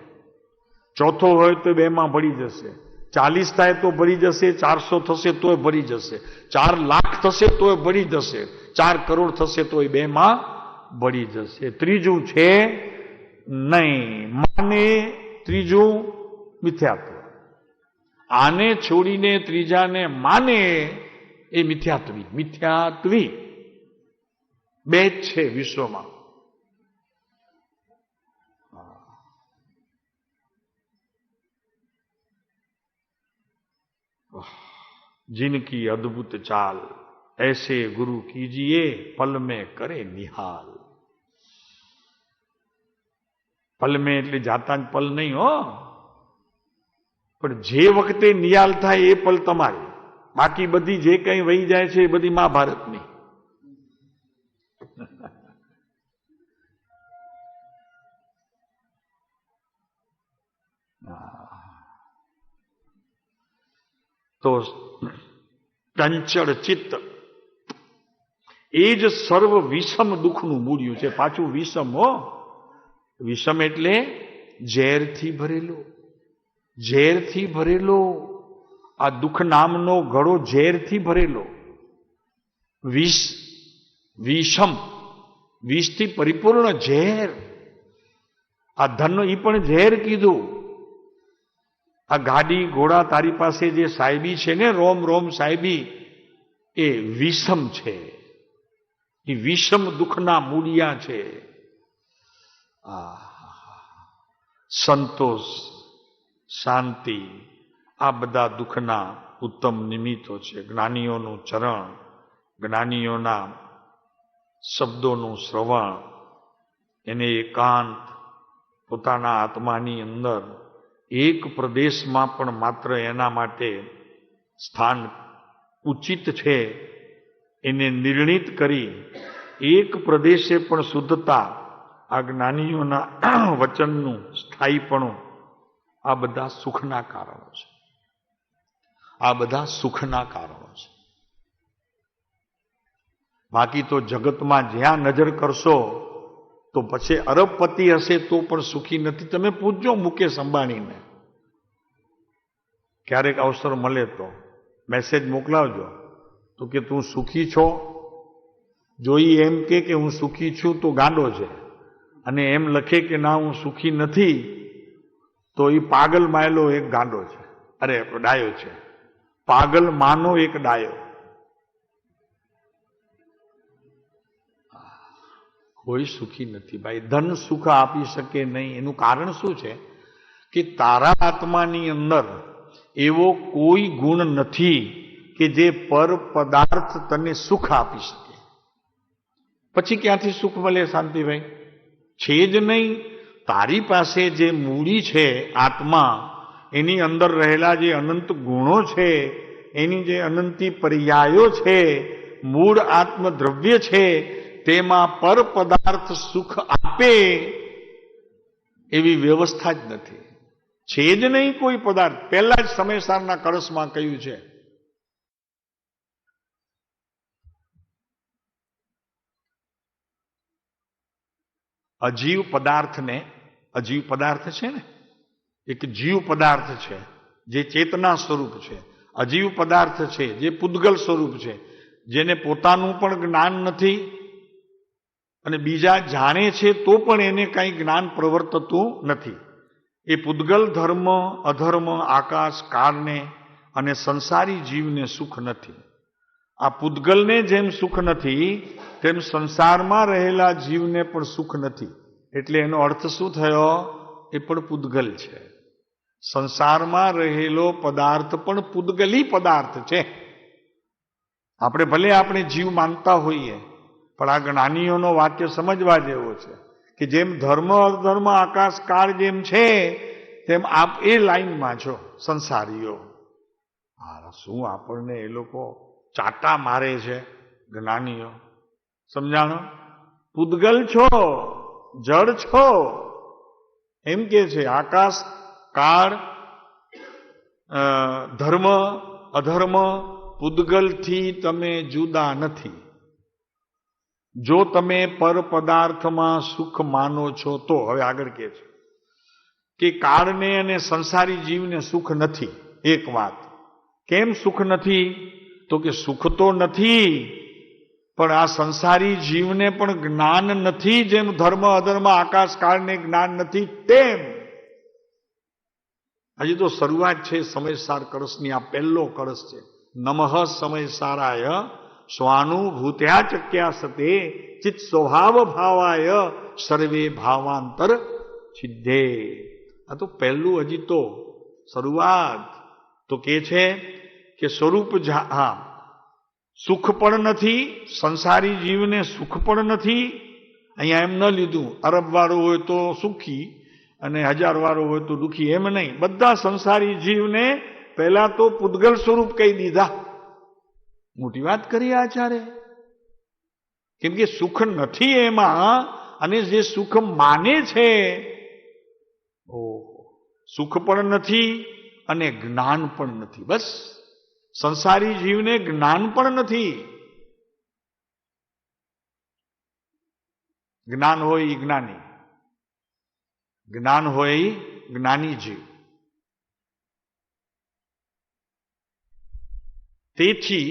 Speaker 1: ચોથો હોય તો 2માં ભળી જશે, 40 થાય તો ભરી જશે, 400 થશે તોય ભરી જશે, 4 લાખ થશે તોય ભરી જશે, 4 કરોડ થશે તોય 2માં ભળી જશે. ત્રીજું છે નહીં. માને ત્રીજું મિથ્યાત્વ. આને છોડીને ત્રીજાને માને એ મિથ્યાત્વી 2 જ છે વિશ્વમાં. जिनकी अद्भुत चाल, ऐसे गुरु कीजिए पल में करे निहाल. पल में એટલે જાતા જ પલ નહીં હો, પણ જે વખતે નિહાલ થાય એ પલ તમારે. બાકી બધી જે કંઈ વહી જાય છે એ બધી મહાભારતની. તો ચંચળ ચિત્ત એ જ સર્વ વિષમ દુઃખનું મૂળ્યું છે. પાછું વિષમ હો. વિષમ એટલે ઝેરથી ભરેલો. આ દુઃખ નામનો ઘડો ઝેરથી ભરેલો. વિષમ, વિષથી પરિપૂર્ણ ઝેર. આ ધન એ પણ ઝેર કીધું. આ ગાડી ઘોડા તારી પાસે જે સાહેબી છે ને, રોમ સાહેબી, એ વિષમ છે. એ વિષમ દુઃખના મૂળિયા છે. સંતોષ, શાંતિ, આ બધા દુઃખના ઉત્તમ નિમિત્તો છે. જ્ઞાનીઓનું ચરણ, જ્ઞાનીઓના શબ્દોનું શ્રવણ, એને એકાંત પોતાના આત્માની અંદર એક પ્રદેશમાં પણ માત્ર એના માટે સ્થાન ઉચિત છે એને નિર્ણિત કરી એક પ્રદેશે પણ શુદ્ધતા, આ જ્ઞાનીઓના વચનનું સ્થાયીપણું, આ બધા સુખના કારણો છે. આ બધા સુખના કારણો છે. બાકી તો જગતમાં જ્યાં નજર કરશો તો પછી અરબપતિ હશે તો પણ સુખી નથી. તમે પૂછજો મુકેશ અંબાણીને, ક્યારેક અવસર મળે તો મેસેજ મોકલાવજો તો કે તું સુખી છો. જો એમ કે હું સુખી છું તો ગાંડો છે, અને એમ લખે કે ના હું સુખી નથી તો એ પાગલ માયેલો એક ગાંડો છે. અરે ડાયો છે. પાગલ માનો એક ડાયો. કોઈ સુખી નથી ભાઈ. ધન સુખ આપી શકે નહીં. એનું કારણ શું છે કે તારા આત્માની અંદર એવો કોઈ ગુણ નથી કે જે પર પદાર્થ તને સુખ આપી શકે. પછી ક્યાંથી સુખ મળે શાંતિભાઈ? છે જ નહીં. તારી પાસે જે મૂડી છે આત્મા, એની અંદર રહેલા જે અનંત ગુણો છે, એની જે અનંતી પર્યાયો છે, મૂળ આત્મદ્રવ્ય છે, તેમાં પર પદાર્થ સુખ આપે એવી વ્યવસ્થા જ નથી. છે જ નહીં કોઈ પદાર્થ. પહેલા જ સમયસારના કળશમાં કહ્યું છે અજીવ પદાર્થને, અજીવ પદાર્થ છે ને, એક જીવ પદાર્થ છે જે ચેતના સ્વરૂપ છે, અજીવ પદાર્થ છે જે પૂદગલ સ્વરૂપ છે, જેને પોતાનું પણ જ્ઞાન નથી અને બીજા જાણે છે તો પણ એને કંઈ જ્ઞાન પ્રવર્તતું નથી. એ પૂદગલ ધર્મ, અધર્મ, આકાશ, કાળને અને સંસારી જીવને સુખ નથી. આ પૂદગલને જેમ સુખ નથી તેમ સંસારમાં રહેલા જીવને પણ સુખ નથી. એટલે એનો અર્થ શું થયો? એ પણ પૂદગલ છે. સંસારમાં રહેલો પદાર્થ પણ પૂદગલી પદાર્થ છે. આપણે ભલે આપણે જીવ માનતા હોઈએ, પણ આ જ્ઞાનીઓનો વાક્ય સમજવા જેવો છે કે જેમ ધર્મ, અધર્મ, આકાશ, કાળ જેમ છે તેમ આપ એ લાઈનમાં છો સંસારીઓ. શું આપણને એ લોકો ચાટા મારે છે જ્ઞાનીઓ. સમજાણો? પૂદગલ છો, જળ છો એમ કે છે. આકાશ, કાળ, ધર્મ, અધર્મ, પૂદગલથી તમે જુદા નથી. જો તમે પર પદાર્થમાં સુખ માનો છો તો. હવે આગળ કહે છે કે કાળને અને સંસારી જીવને સુખ નથી. એક વાત, કેમ સુખ નથી? તો કે સુખ તો નથી, પણ આ સંસારી જીવને પણ જ્ઞાન નથી. જેમ ધર્મ, અધર્મ, આકાશ, કાળને જ્ઞાન નથી તેમ. હજી તો શરૂઆત છે સમયસાર કળશની. આ પહેલો કળશ છે. નમઃ સમયસારાય સ્વાનુભૂત્યા ચક્યા સતે ચિત્ત સ્વભાવ ભાવાય સર્વે ભાવાંતર સિદ્ધે. આ તો પહેલું, હજી તો શરૂઆત. તો કે છે કે સ્વરૂપ, હા, સુખ પણ નથી. સંસારી જીવને સુખ પણ નથી. અહીંયા એમ ન લીધું અરબ વાળો હોય તો સુખી અને 1000 વાળો હોય તો દુખી, એમ નહીં. બધા સંસારી જીવને પહેલા તો પૂદગલ સ્વરૂપ કહી દીધા. મોટી વાત કરી આચાર્ય. કેમ કે સુખ નથી એમાં, અને જે સુખ માને છે, સુખ પણ નથી અને જ્ઞાન પણ નથી. બસ સંસારી જીવને જ્ઞાન પણ નથી. જ્ઞાન હોય એ જ્ઞાની, જ્ઞાન હોય એ જ્ઞાની જીવ. તેથી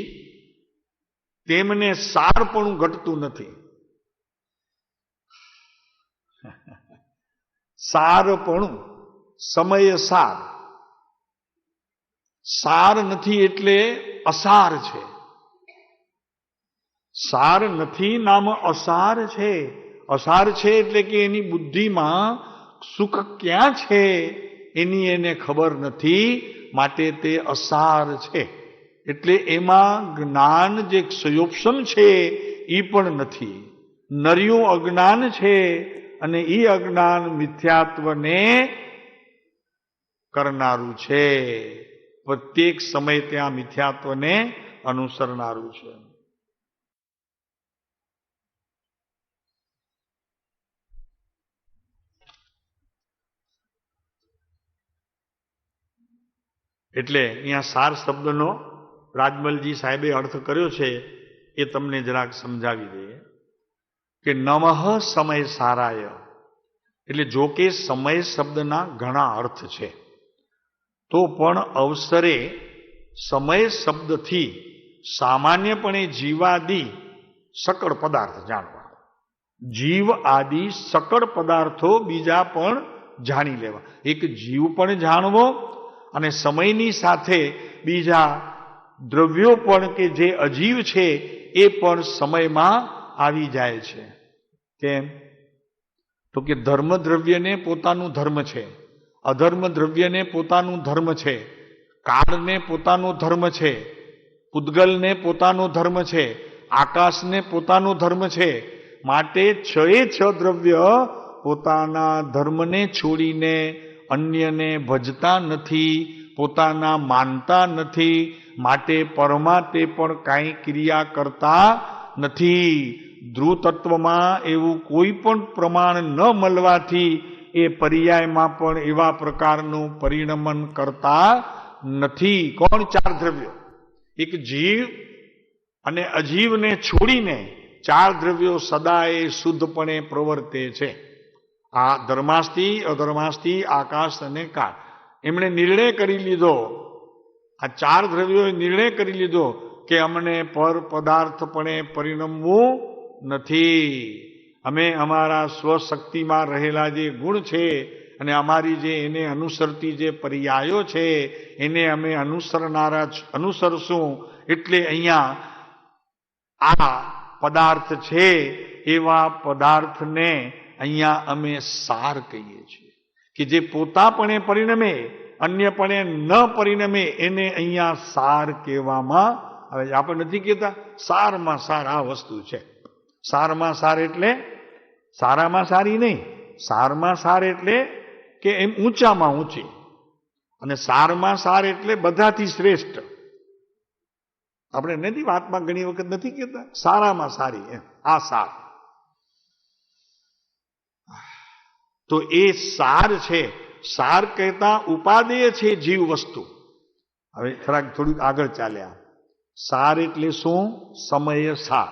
Speaker 1: તેમને સારપણું ઘટતું નથી. સારપણું, સમય સાર. સાર નથી એટલે અસાર છે. સાર નથી, નામ અસાર છે. અસાર છે એટલે કે એની બુદ્ધિમાં સુખ ક્યાં છે એની એને ખબર નથી, માટે તે અસાર છે. એટલે એમાં જ્ઞાન જે ક્ષયોપશન છે એ પણ નથી. નર્યું અજ્ઞાન છે અને એ અજ્ઞાન મિથ્યાત્વને કરનારું છે. પ્રત્યેક સમય ત્યાં મિથ્યાત્વને અનુસરનારું છે. એટલે અહીંયા સાર શબ્દનો રાજમલજી સાહેબે અર્થ કર્યો છે એ તમને જરાક સમજાવી દઈએ કે નમઃ સમય સારાય. એટલે જો કે સમય શબ્દના ઘણા અર્થ છે, તો પણ અવસરે સમય શબ્દથી સામાન્યપણે જીવાદિ સકળ પદાર્થ જાણવા, જીવ આદિ સકળ પદાર્થો બીજા પણ જાણી લેવા. એક જીવ પણ જાણવો અને સમયની સાથે બીજા દ્રવ્યો પણ કે જે અજીવ છે એ પણ સમયમાં આવી જાય છે. કેમ? તો કે ધર્મ દ્રવ્યને પોતાનું ધર્મ છે, અધર્મ દ્રવ્યને પોતાનું ધર્મ છે, કાળને પોતાનો ધર્મ છે, પૂતગલને પોતાનો ધર્મ છે, આકાશને પોતાનો ધર્મ છે. માટે છ દ્રવ્ય પોતાના ધર્મને છોડીને અન્યને ભજતા નથી, પોતાના માનતા નથી. માટે પરમાત્મે પણ કાંઈ ક્રિયા કરતા નથી. ધ્રુવ તત્વમાં એવું કોઈ પણ પ્રમાણ ન મળવાથી એ પર્યાયમાં પણ એવા પ્રકારનું પરિણમન કરતા નથી. કોણ? ચાર દ્રવ્યો. એક જીવ અને અજીવને છોડીને ચાર દ્રવ્યો સદા એ શુદ્ધપણે પ્રવર્તે છે. આ ધર્માસ્તિ, અધર્માસ્તિ, આકાશ અને કાળ. એમણે નિર્ણય કરી લીધો, આ ચાર દ્રવ્યોએ નિર્ણય કરી લીધો કે અમને પર પદાર્થપણે પરિણમવું નથી. અમે અમારા સ્વશક્તિમાં રહેલા જે ગુણ છે અને અમારી જે એને અનુસરતી જે પર્યાયો છે એને અમે અનુસરશું. એટલે અહીંયા આ પદાર્થ છે એવા પદાર્થને અહીંયા અમે સાર કહીએ છીએ કે જે પોતાપણે પરિણમે, અન્યપણે ન પરિણમે, એને અહીંયા સાર કહેવામાં આવે છે. આપણે નથી કહેતા સારમાં સાર આ વસ્તુ છે. સારમાં સાર એટલે સારામાં સારી નહીં, સારમાં સાર એટલે કે એમ ઊંચામાં ઊંચી, અને સારમાં સાર એટલે બધાથી શ્રેષ્ઠ. આપણે નથી વાતમાં ઘણી વખત નથી કહેતા સારામાં સારી, એમ આ સાર. તો એ સાર છે. સાર કહેતા ઉપાદેય છે જીવ વસ્તુ. હવે થોડુંક આગળ ચાલ્યા. સાર એટલે શું? સમય સાર.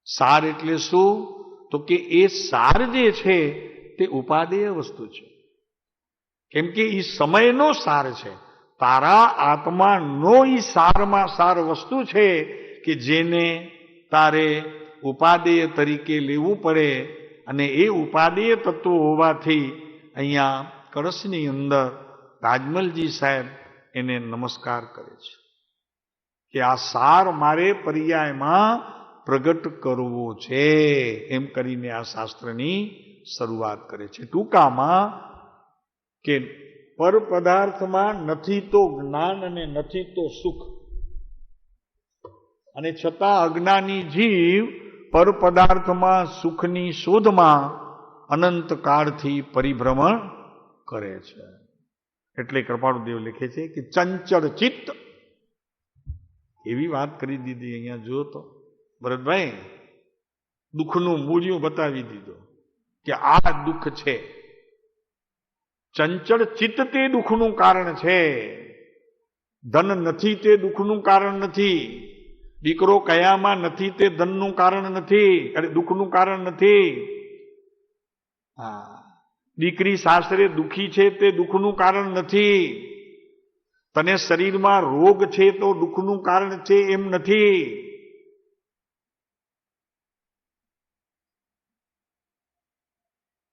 Speaker 1: સાર એટલે શું? તો કે એ સાર જે છે તે ઉપાદેય વસ્તુ છે. કેમ કે એ સમયનો સાર છે. તારા આત્માનો એ સારમાં સાર વસ્તુ છે કે જેને તારે ઉપાદેય તરીકે લેવું પડે. અને એ ઉપાદેય તત્વો હોવાથી અહીંયા કળશની અંદર રાજમલજી સાહેબ એને નમસ્કાર કરે છે કે આ સાર મારે પર્યાયમાં પ્રગટ કરવો છે, એમ કરીને આ શાસ્ત્રની શરૂઆત કરે છે. ટૂંકામાં કે પર પદાર્થમાં નથી તો જ્ઞાન અને નથી તો સુખ, અને છતાં અજ્ઞાની જીવ પર પદાર્થમાં સુખની શોધમાં અનંત કાળથી પરિભ્રમણ કરે છે. એટલે કૃપાળુદેવ લીખે છે કે ચંચળ ચિત્ત. એવી વાત કરી દીધી અહીંયા જુઓ તો ભરતભાઈ, દુઃખનું મૂળિયું બતાવી દીધું કે આ દુઃખ છે. ચંચળ ચિત્ત તે દુઃખનું કારણ છે. ધન નથી તે દુઃખનું કારણ નથી. દીકરો કયામાં નથી તે ધનનું કારણ નથી, અરે દુઃખનું કારણ નથી. દીકરી સાસરે દુઃખી છે તે દુઃખનું કારણ નથી. તને શરીરમાં રોગ છે તો દુઃખનું કારણ છે એમ નથી.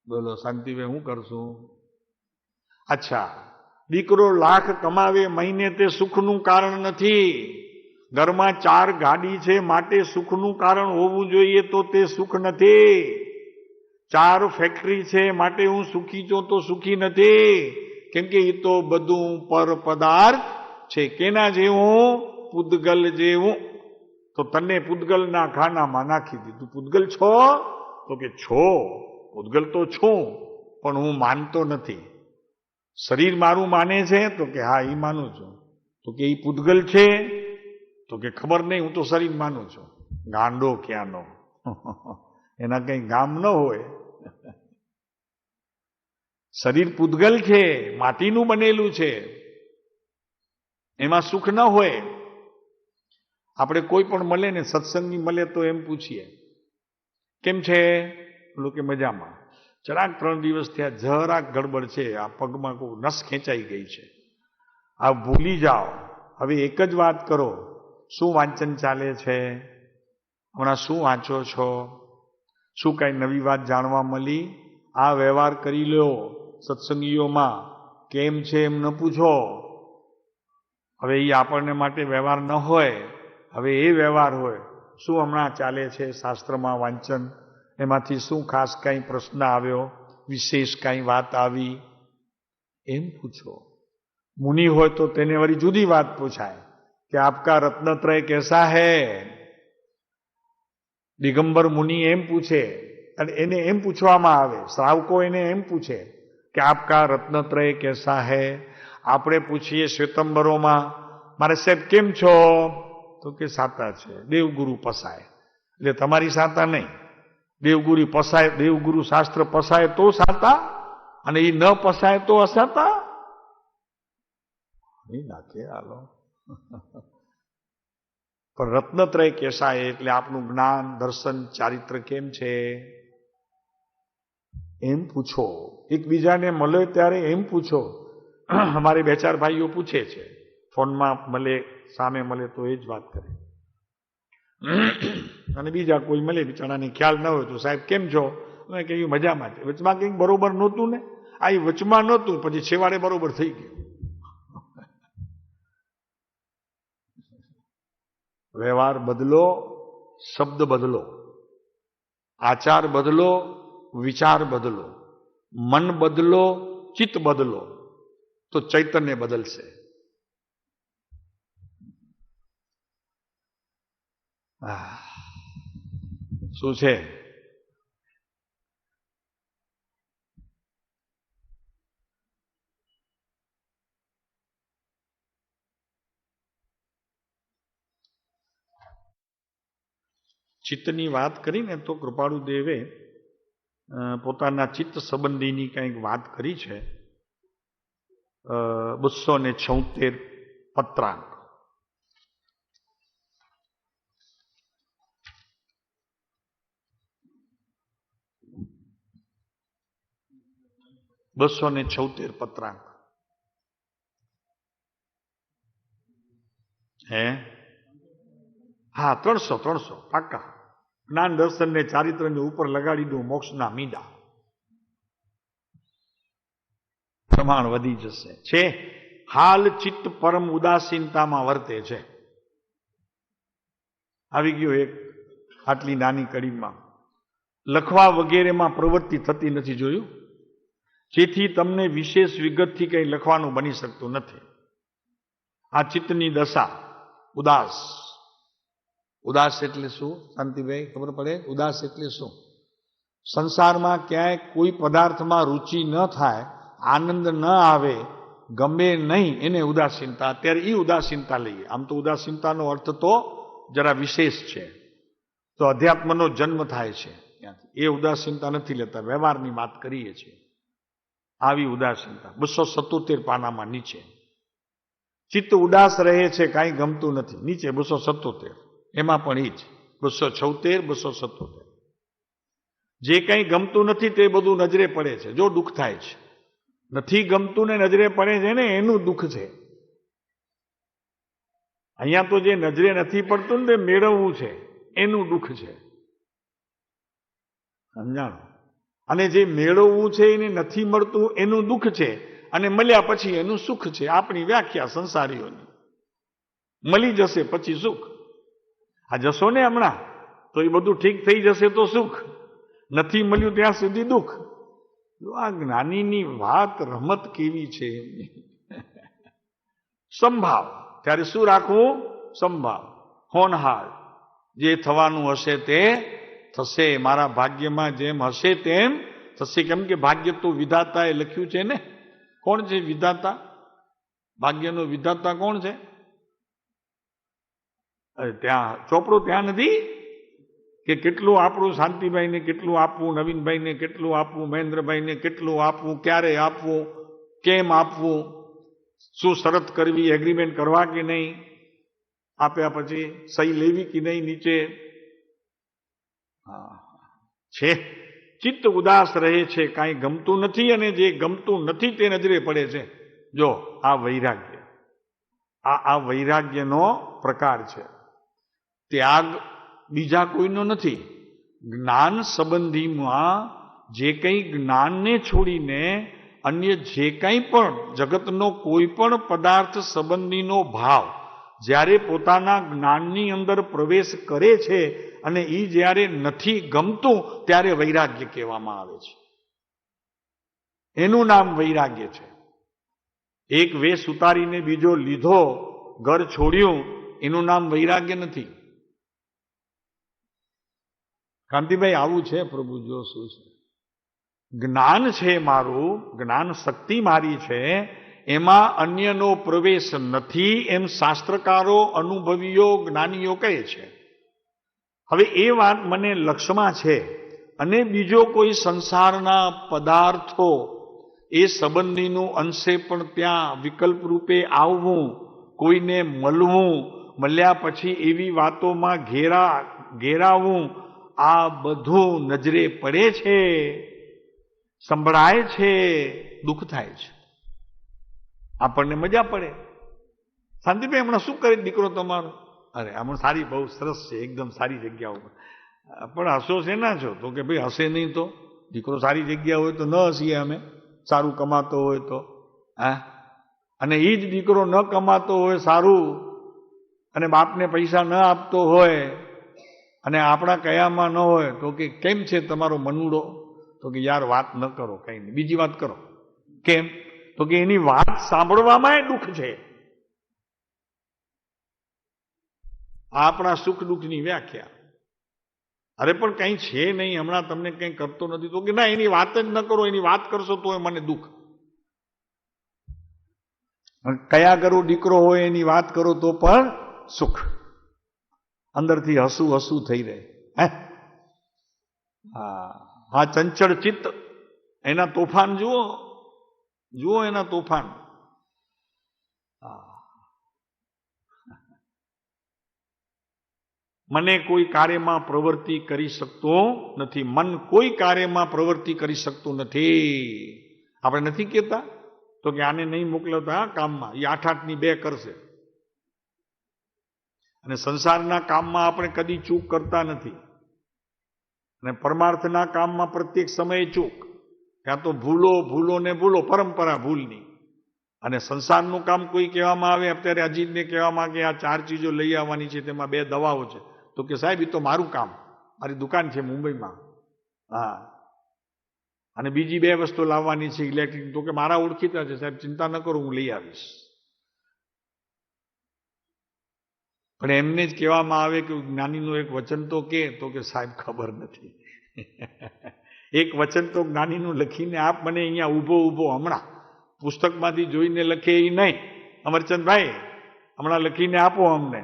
Speaker 1: બોલો શાંતિભાઈ, હું કરશું? અચ્છા, દીકરો લાખ કમાવે મહિને તે સુખનું કારણ નથી. ઘરમાં 4 ગાડી છે માટે સુખનું કારણ હોવું જોઈએ તો તે સુખ નથી. 4 ફેક્ટરી છે માટે હું સુખી છું તો સુખી નથી. કેમ કે એ તો બધું પર પદાર્થ છે. કેના જેવું? પૂતગલ જેવું. તો તને પૂતગલના ખાનામાં નાખી દીધું. પૂતગલ છો? તો કે છો. પૂતગલ તો છું, પણ હું માનતો નથી. શરીર મારું માને છે? તો કે હા, એ માનું છું. તો કે એ પૂતગલ છે? તો કે ખબર નહીં, હું તો શરીર માનું છું. ગાંડો ક્યાંનો, એના કંઈ ગામ ન હોય. શરીર પૂતગલ છે, માટીનું બનેલું છે, એમાં સુખ ન હોય. આપણે કોઈ પણ મળે ને, સત્સંગી મળે તો એમ પૂછીએ કેમ છે, બોલો કે મજામાં. જરાક 3 દિવસ થયા, જરાક ગડબડ છે, આ પગમાં કોઈ નસ ખેંચાઈ ગઈ છે, આ ભૂલી જાઓ. હવે એક જ વાત કરો, શું વાંચન ચાલે છે, હમણાં શું વાંચો છો, શું કાંઈ નવી વાત જાણવા મળી, આ વ્યવહાર કરી લો. સત્સંગીઓમાં કેમ છે એમ ન પૂછો. હવે એ આપણને માટે વ્યવહાર ન હોય, હવે એ વ્યવહાર હોય, શું હમણાં ચાલે છે શાસ્ત્રમાં વાંચન, એમાંથી શું ખાસ કાંઈ પ્રશ્ન આવ્યો, વિશેષ કાંઈ વાત આવી, એમ પૂછો. મુનિ હોય તો તેને વળી જુદી વાત પૂછાય કે આપકા રત્નત્રય કેસા હૈ. દિગંબર મુનિ એમ પૂછે, અને એને એમ પૂછવામાં આવે, શ્રાવકો એને એમ પૂછે કે આપકા રત્નત્રય કેસા હૈ. આપણે પૂછીએ શ્વેતંબરોમાં, મારે સાહેબ કેમ છો, તો કે સાતા છે, દેવગુરુ પસાય. એટલે તમારી સાતા નહીં, દેવગુરુ પસાય, દેવગુરુ શાસ્ત્ર પસાય તો સાતા, અને એ ન પસાય તો અસાતા. નહીં નાખે હાલો. પણ રત્નત્રય કેસાય એટલે આપનું જ્ઞાન, દર્શન, ચારિત્ર કેમ છે એમ પૂછો. એકબીજાને મળે ત્યારે એમ પૂછો. અમારે 2-4 ભાઈઓ પૂછે છે, ફોનમાં મળે, સામે મળે તો એ જ વાત કરે. અને બીજા કોઈ મળે, બિચારાને ખ્યાલ ન હોય તો સાહેબ કેમ છો, મેં કહ્યું મજામાં છે. વચમાં કંઈક બરોબર નહોતું ને, આ વચમાં નહોતું, પછી છેવાડે બરોબર થઈ ગયું. વ્યવહાર બદલો, શબ્દ બદલો, આચાર બદલો, વિચાર બદલો, મન બદલો, ચિત્ત બદલો, તો ચૈતન્ય બદલશે. શું છે? ચિત્તની વાત કરીને તો કૃપાળુ દેવે પોતાના ચિત્ત સંબંધીની કંઈક વાત કરી છે. 276 પત્રાંક. પત્રાંક. હે? હા, 300 પાકા. જ્ઞાન, દર્શન ને ચારિત્રને ઉપર લગાડી દઉં, મોક્ષના મીંડા. પ્રમાણ વધી જશે. છે હાલ ચિત્ત પરમ ઉદાસીનતામાં વર્તે છે. આવી ગયો એક આટલી નાની કડીમાં. લખવા વગેરેમાં પ્રવૃત્તિ થતી નથી, જોયું? જેથી તમને વિશેષ વિગતથી કંઈ લખવાનું બની શકતું નથી. આ ચિત્તની દશા ઉદાસ. ઉદાસ એટલે શું શાંતિભાઈ, ખબર પડે? ઉદાસ એટલે શું? સંસારમાં ક્યાંય કોઈ પદાર્થમાં રુચિ ન થાય, આનંદ ન આવે, ગમે નહીં, એને ઉદાસીનતા. અત્યારે એ ઉદાસીનતા લઈએ. આમ તો ઉદાસીનતાનો અર્થ તો જરા વિશેષ છે. તો અધ્યાત્મનો જન્મ થાય છે ત્યાંથી. એ ઉદાસીનતા નથી લેતા, વ્યવહારની વાત કરીએ છીએ. આવી ઉદાસીનતા 277 પાનામાં નીચે. ચિત્ત ઉદાસ રહે છે, કાંઈ ગમતું નથી. નીચે 277, એમાં પણ એ જ 276, 277. જે કંઈ ગમતું નથી તે બધું નજરે પડે છે. જો દુઃખ થાય છે, નથી ગમતું ને નજરે પડે છે ને, એનું દુઃખ છે. અહીંયા તો જે નજરે નથી પડતું ને તે મેળવવું છે, એનું દુઃખ છે. સમજાણો? અને જે મેળવવું છે એને નથી મળતું, એનું દુઃખ છે. અને મળ્યા પછી એનું સુખ છે. આપણી વ્યાખ્યા સંસારીઓની. મળી જશે પછી સુખ. આ જશો ને હમણાં, તો એ બધું ઠીક થઈ જશે તો સુખ. નથી મળ્યું ત્યાં સુધી દુઃખ. આ જ્ઞાનીની વાત, રમત કેવી છે. સંભાવ. ત્યારે શું રાખવું? સંભાવ, હોનહાળ. જે થવાનું હશે તે થશે. મારા ભાગ્યમાં જેમ હશે તેમ થશે. કેમ કે ભાગ્ય તો વિધાતાએ લખ્યું છે ને. કોણ છે વિધાતા? ભાગ્યનો વિધાતા કોણ છે? ત્યાં ચોપડો ત્યાં નથી કે કેટલું આપણું શાંતિભાઈને કેટલું આપવું, નવીનભાઈને કેટલું આપવું, મહેન્દ્રભાઈને કેટલું આપવું, ક્યારે આપવું, કેમ આપવું, શું શરત કરવી, એગ્રીમેન્ટ કરવા કે નહીં, આપ્યા પછી સહી લેવી કે નહીં નીચે. છે ચિત્ત ઉદાસ રહે છે, કાંઈ ગમતું નથી, અને જે ગમતું નથી તે નજરે પડે છે. જો આ વૈરાગ્ય, આ વૈરાગ્યનો પ્રકાર છે. ત્યાગ બીજા કોઈનો નથી. જ્ઞાન સંબંધીમાં જે કંઈ જ્ઞાનને છોડીને અન્ય જે કંઈ પણ જગતનો કોઈ પણ પદાર્થ સંબંધીનો ભાવ જ્યારે પોતાના જ્ઞાનની અંદર પ્રવેશ કરે છે અને એ જ્યારે નથી ગમતું ત્યારે વૈરાગ્ય કહેવામાં આવે છે. એનું નામ વૈરાગ્ય છે. એક વેશ ઉતારીને બીજો લીધો, ઘર છોડ્યું, એનું નામ વૈરાગ્ય નથી. કાંતિભાઈ આવું છે પ્રભુ, જો શું છે. જ્ઞાન છે મારું, જ્ઞાન શક્તિ મારી છે, એમાં અન્યનો પ્રવેશ નથી એમ શાસ્ત્રકારો, અનુભવીઓ, જ્ઞાનીઓ કહે છે. હવે એ વાત મને લક્ષમાં છે, અને બીજો કોઈ સંસારના પદાર્થો એ સંબંધીનું અંશે પણ ત્યાં વિકલ્પ રૂપે આવવું, કોઈને મળવું, મળ્યા પછી એવી વાતોમાં ઘેરાવું, આ બધું નજરે પડે છે, સંભળાય છે, દુઃખ થાય છે. આપણને મજા પડે. શાંતિભાઈ હમણાં શું કરે દીકરો તમારો? અરે હમણાં સારી, બહુ સરસ છે, એકદમ સારી જગ્યા ઉપર. પણ હસો છે ના છો? તો કે ભાઈ હસે નહીં તો દીકરો સારી જગ્યા હોય તો ન હસીએ અમે, સારું કમાતો હોય તો. હા, અને એ જ દીકરો ન કમાતો હોય સારું, અને બાપને પૈસા ન આપતો હોય, અને આપણા કયામાં ન હોય, તો કે કેમ છે તમારો મનુડો? તો કે યાર વાત ન કરો, કઈ નહીં, બીજી વાત કરો. કેમ? તો કે એની વાત સાંભળવામાં દુઃખ છે. આપણા સુખ દુઃખની વ્યાખ્યા. અરે પણ કઈ છે નહીં, હમણાં તમને કઈ કરતો નથી. તો કે ના, એની વાત જ ન કરો, એની વાત કરશો તો મને દુઃખ. કયા કરું દીકરો હોય એની વાત કરો તો પણ સુખ. અંદરથી હસું હસું થઈ રહે. હા, ચંચળ ચિત્ત, એના તોફાન જુઓ, જુઓ એના તોફાન. મને કોઈ કાર્યમાં પ્રવૃત્તિ કરી શકતો નથી. મન કોઈ કાર્યમાં પ્રવૃત્તિ કરી શકતું નથી. આપણે નથી કહેતા તો કે આને નહીં મોકલતા કામમાં, એ 8-8ની 2 કરશે. અને સંસારના કામમાં આપણે કદી ચૂક કરતા નથી, અને પરમાર્થના કામમાં પ્રત્યેક સમયે ચૂક. ત્યાં તો ભૂલો ભૂલો ને ભૂલો, પરંપરા ભૂલની. અને સંસારનું કામ કોઈ કહેવામાં આવે, અત્યારે અજીતને કહેવામાં કે આ 4 ચીજો લઈ આવવાની છે, તેમાં 2 દવાઓ છે. તો કે સાહેબ એ તો મારું કામ, મારી દુકાન છે મુંબઈમાં. હા, અને બીજી 2 વસ્તુ લાવવાની છે ઇલેક્ટ્રિક. તો કે મારા ઓળખીતા છે સાહેબ, ચિંતા ન કરો, હું લઈ આવીશ. પણ એમને જ કહેવામાં આવે કે જ્ઞાનીનું એક વચન તો કે સાહેબ ખબર નથી. એક વચન તો જ્ઞાનીનું લખીને આપ મને અહીંયા ઊભો ઊભો, હમણાં પુસ્તકમાંથી જોઈને લખે એ નહીં, અમરચંદભાઈ હમણાં લખીને આપો અમને.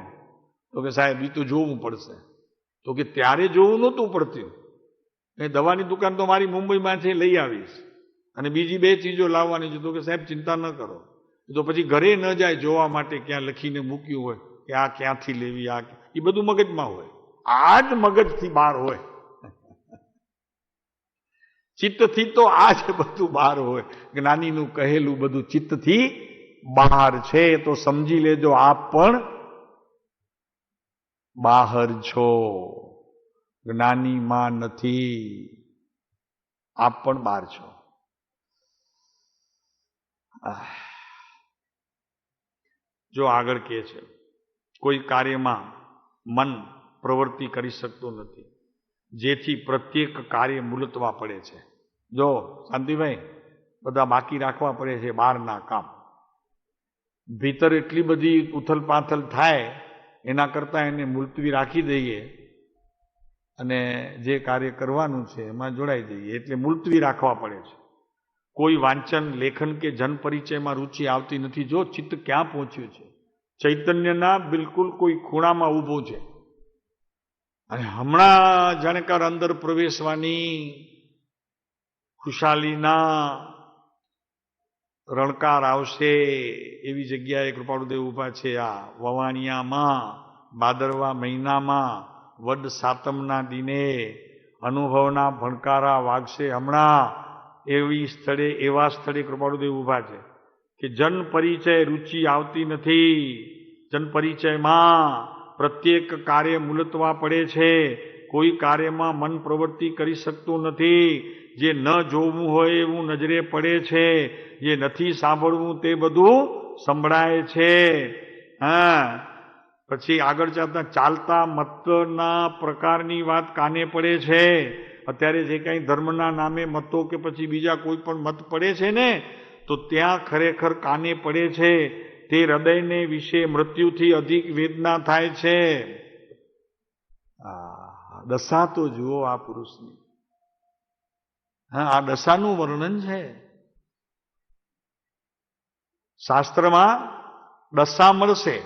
Speaker 1: તો કે સાહેબ એ તો જોવું પડશે. તો કે ત્યારે જોવું નહોતું પડતું. એ દવાની દુકાન તો મારી મુંબઈમાં છે, લઈ આવીશ. અને બીજી 2 ચીજો લાવવાની છે. તો કે સાહેબ ચિંતા ન કરો. તો પછી ઘરે ન જાય જોવા માટે ક્યાં લખીને મૂક્યું હોય કે આ ક્યાંથી લેવી, આ એ બધું મગજમાં હોય. આ જ મગજથી બહાર હોય. ચિત્તથી તો આ જ બધું બહાર હોય. જ્ઞાનીનું કહેલું બધું ચિત્તથી બહાર છે. તો સમજી લેજો આપ પણ બહાર છો, જ્ઞાનીમાં નથી. આપ પણ બહાર છો. જો આગળ કહે છે, કોઈ કાર્યમાં મન પ્રવૃત્તિ કરી શકતું નથી, જેથી પ્રત્યેક કાર્ય મુલતવા પડે છે. જો શાંતિભાઈ, બધા બાકી રાખવા પડે છે બહારના કામ. ભીતર એટલી બધી ઉથલ પાથલ થાય, એના કરતાં એને મુલતવી રાખી દઈએ અને જે કાર્ય કરવાનું છે એમાં જોડાઈ જઈએ. એટલે મુલતવી રાખવા પડે છે. કોઈ વાંચન, લેખન કે જન પરિચયમાં રુચિ આવતી નથી. જો ચિત્ત ક્યાં પહોંચ્યું છે, ચૈતન્યના બિલકુલ કોઈ ખૂણામાં ઊભું છે અને હમણાં જાણકાર અંદર પ્રવેશવાની ખુશાલીના રણકાર આવશે એવી જગ્યાએ કૃપાળુદેવ ઊભા છે. આ વવાણિયામાં ભાદરવા મહિનામાં વડ સાતમના દિને અનુભવના ભણકારા વાગશે. હમણાં એવા સ્થળે કૃપાળુદેવ ઊભા છે કે જન પરિચય રુચિ આવતી નથી. જન પરિચયમાં પ્રત્યેક કાર્ય મુલતવા પડે છે. કોઈ કાર્યમાં મન પ્રવૃત્તિ કરી શકતું નથી. જે ન જોવું હોય એવું નજરે પડે છે. જે નથી સાંભળવું તે બધું સંભળાય છે. હા, પછી આગળ ચાલતા મતના પ્રકારની વાત કાને પડે છે. અત્યારે જે કાંઈ ધર્મના નામે મતો કે પછી બીજા કોઈ પણ મત પડે છે ને, તો ત્યાં ખરેખર કાને પડે છે. તે હૃદયને વિશે મૃત્યુથી અધિક વેદના થાય છે. દશા તો જુઓ આ પુરુષની. હા, આ દશાનું વર્ણન છે શાસ્ત્રમાં. દશા મળશે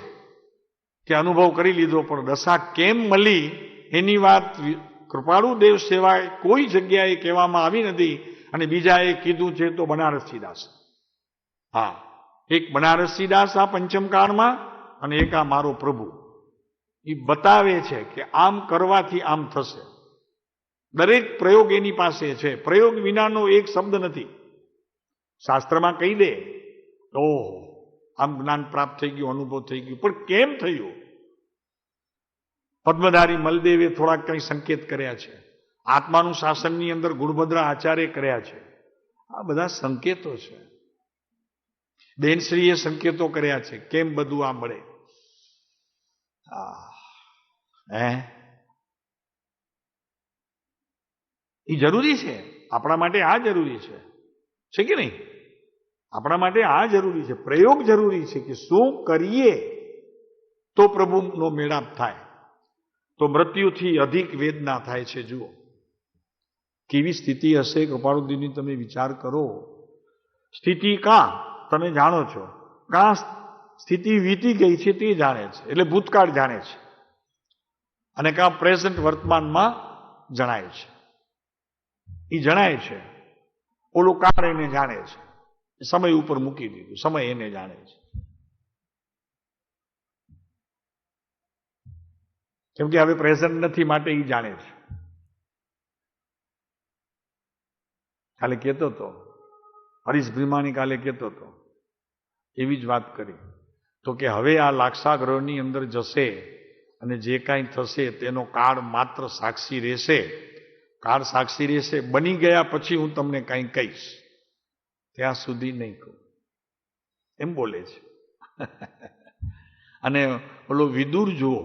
Speaker 1: કે અનુભવ કરી લીધો, પણ દશા કેમ મળી એની વાત કૃપાળુદેવ સિવાય કોઈ જગ્યાએ કહેવામાં આવી નથી. અને બીજાએ કીધું છે તો બનારસીદાસ. હા, એક બનારસીદાસ આ પંચમકાળમાં અને એક આ મારો પ્રભુ. એ બતાવે છે કે આમ કરવાથી આમ થશે. દરેક પ્રયોગ એની પાસે છે. પ્રયોગ વિનાનો એક શબ્દ નથી. શાસ્ત્રમાં કહી દે ઓહ આમ જ્ઞાન પ્રાપ્ત થઈ ગયું, અનુભવ થઈ ગયું, પણ કેમ થયું? પદ્મધારી મલદેવે થોડાક કંઈ સંકેત કર્યા છે. આત્માનું શાસનની અંદર ગુણભદ્ર આચાર્ય કર્યા છે. આ બધા સંકેતો છે. દેનશ્રીએ સંકેતો કર્યા છે કેમ બધું આ મળે. એ જરૂરી છે આપણા માટે. આ જરૂરી છે કે નહીં? આપણા માટે આ જરૂરી છે. પ્રયોગ જરૂરી છે કે શું કરીએ તો પ્રભુનો મેળાપ થાય, તો મૃત્યુથી અધિક વેદના થાય છે. જુઓ કેવી સ્થિતિ હશે કૃપાળુદેવની, તમે વિચાર કરો. સ્થિતિ કાં તમે જાણો છો, કાં સ્થિતિ વીતી ગઈ છે તે જાણે છે, એટલે ભૂતકાળ જાણે છે, અને કાં પ્રેઝન્ટ વર્તમાનમાં જણાય છે. એ જણાય છે. ઓલો કાળ એને જાણે છે. સમય ઉપર મૂકી દીધું, સમય એને જાણે છે. કેમ કે હવે પ્રેઝન્ટ નથી માટે એ જાણે છે. કાલે કહેતો હતો હરીશ ભીમાણી, કાલે કહેતો હતો એવી જ વાત કરી તો કે હવે આ લાક્ષાગ્રહની અંદર જશે અને જે કાંઈ થશે તેનો કાળ માત્ર સાક્ષી રહેશે. કાળ સાક્ષી રહેશે. બની ગયા પછી હું તમને કાંઈ કહીશ, ત્યાં સુધી નહીં કહું, એમ બોલે છે. અને ઓલો વિદુર જુઓ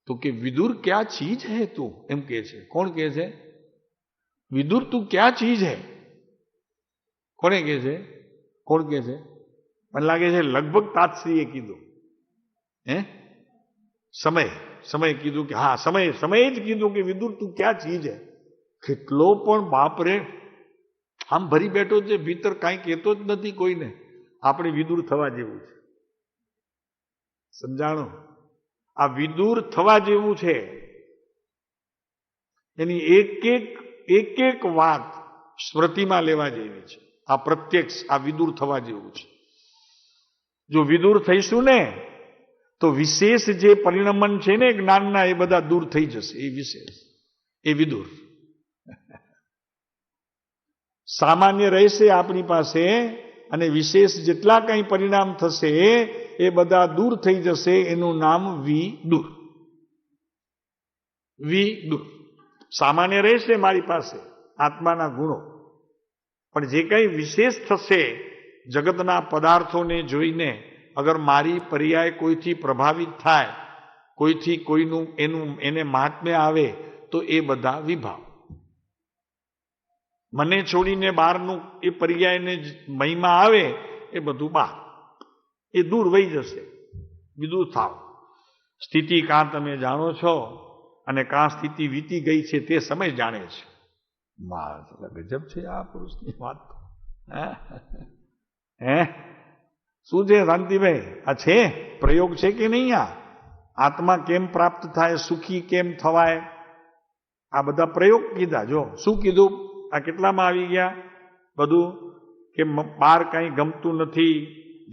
Speaker 1: તો કે વિદુર ક્યાં ચીજ હે તું, એમ કહે છે. કોણ કહે છે? વિદુર તું ક્યાં ચીજ હે. કોને કહે છે? કોણ કહે છે? મને લાગે છે લગભગ તાતશ્રીએ કીધું. સમય કીધું કે હા, સમયે જ કીધું કે વિદુર તું ક્યાં ચીજ હે. કેટલો પણ બાપ રે આમ ભરી બેઠો છે ભીતર, કાંઈ કહેતો જ નથી કોઈને. આપણે વિદુર થવા જેવું છે. સમજાણો? આ વિદુર થવા જેવું છે. એની એક એક વાત સ્મૃતિમાં લેવા જેવી છે. આ પ્રત્યક્ષ આ વિદુર થવા જેવું છે. જો વિદુર થઈશું ને તો વિશેષ જે પરિણમન છે ને જ્ઞાનના, એ બધા દૂર થઈ જશે. એ વિશેષ, એ વિદુર સામાન્ય રહેશે આપણી પાસે, અને વિશેષ જેટલા કંઈ પરિણામ થશે એ બધા દૂર થઈ જશે. એનું નામ વિદુર. વિદુર સામાન્ય રહેશે મારી પાસે આત્માના ગુણો, પણ જે કંઈ વિશેષ થશે જગતના પદાર્થોને જોઈને, અગર મારી પર્યાય કોઈથી પ્રભાવિત થાય, કોઈથી કોઈનું એને મહાત્મ્ય આવે, તો એ બધા વિભાવ. મને છોડીને બહારનું એ પર્યાયને મહિમા આવે, એ બધું બહાર, એ દૂર વહી જશે. વિદુર થાવ. સ્થિતિ કાં તમે જાણો છો અને કાં સ્થિતિ વીતી ગઈ છે તે સમય જાણે છે. ગજબ છે આ પુરુષની વાત. શું છે શાંતિભાઈ? આ છે પ્રયોગ છે કે નહીં? આ આત્મા કેમ પ્રાપ્ત થાય, સુખી કેમ થવાય, આ બધા પ્રયોગ કીધા. જો શું કીધું, આ કેટલામાં આવી ગયા બધું, કે બહાર કાંઈ ગમતું નથી,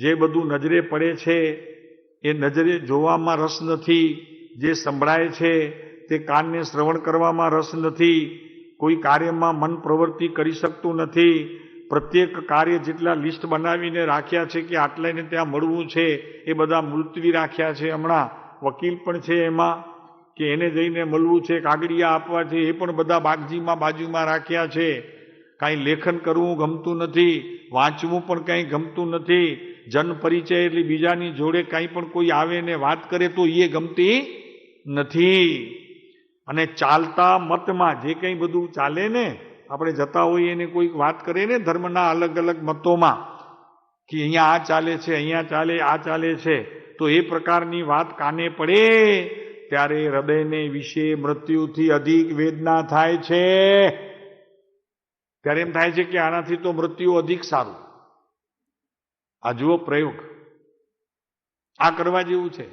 Speaker 1: જે બધું નજરે પડે છે એ નજરે જોવામાં રસ નથી, જે સંભળાય છે તે કાનને શ્રવણ કરવામાં રસ નથી, કોઈ કાર્યમાં મન પ્રવૃત્તિ કરી શકતું નથી, પ્રત્યેક કાર્ય જેટલા લિસ્ટ બનાવીને રાખ્યા છે કે આટલાને ત્યાં મળવું છે એ બધા મુલતવી રાખ્યા છે. હમણાં વકીલ પણ છે એમાં કે એને જઈને મળવું છે, કાગળિયા આપવા છે, એ પણ બધા બાજુમાં રાખ્યા છે. કાંઈ લેખન કરવું ગમતું નથી, વાંચવું પણ કાંઈ ગમતું નથી, જન પરિચય એટલે બીજાની જોડે કાંઈ પણ કોઈ આવે ને વાત કરે તો એ ગમતી નથી. અને ચાલતા મતમાં જે કંઈ બધું ચાલે ને, આપણે જતા હોઈએ ને કોઈક વાત કરે ને ધર્મના અલગ અલગ મતોમાં કે અહીંયા આ ચાલે છે, અહીંયા ચાલે, આ ચાલે છે, તો એ પ્રકારની વાત કાને પડે ત્યારે હૃદયને વિશે મૃત્યુથી અધિક વેદના થાય છે. ત્યારે એમ થાય છે કે આનાથી તો મૃત્યુ અધિક સારું. આ જુઓ પ્રયોગ, આ કરવા જેવું છે.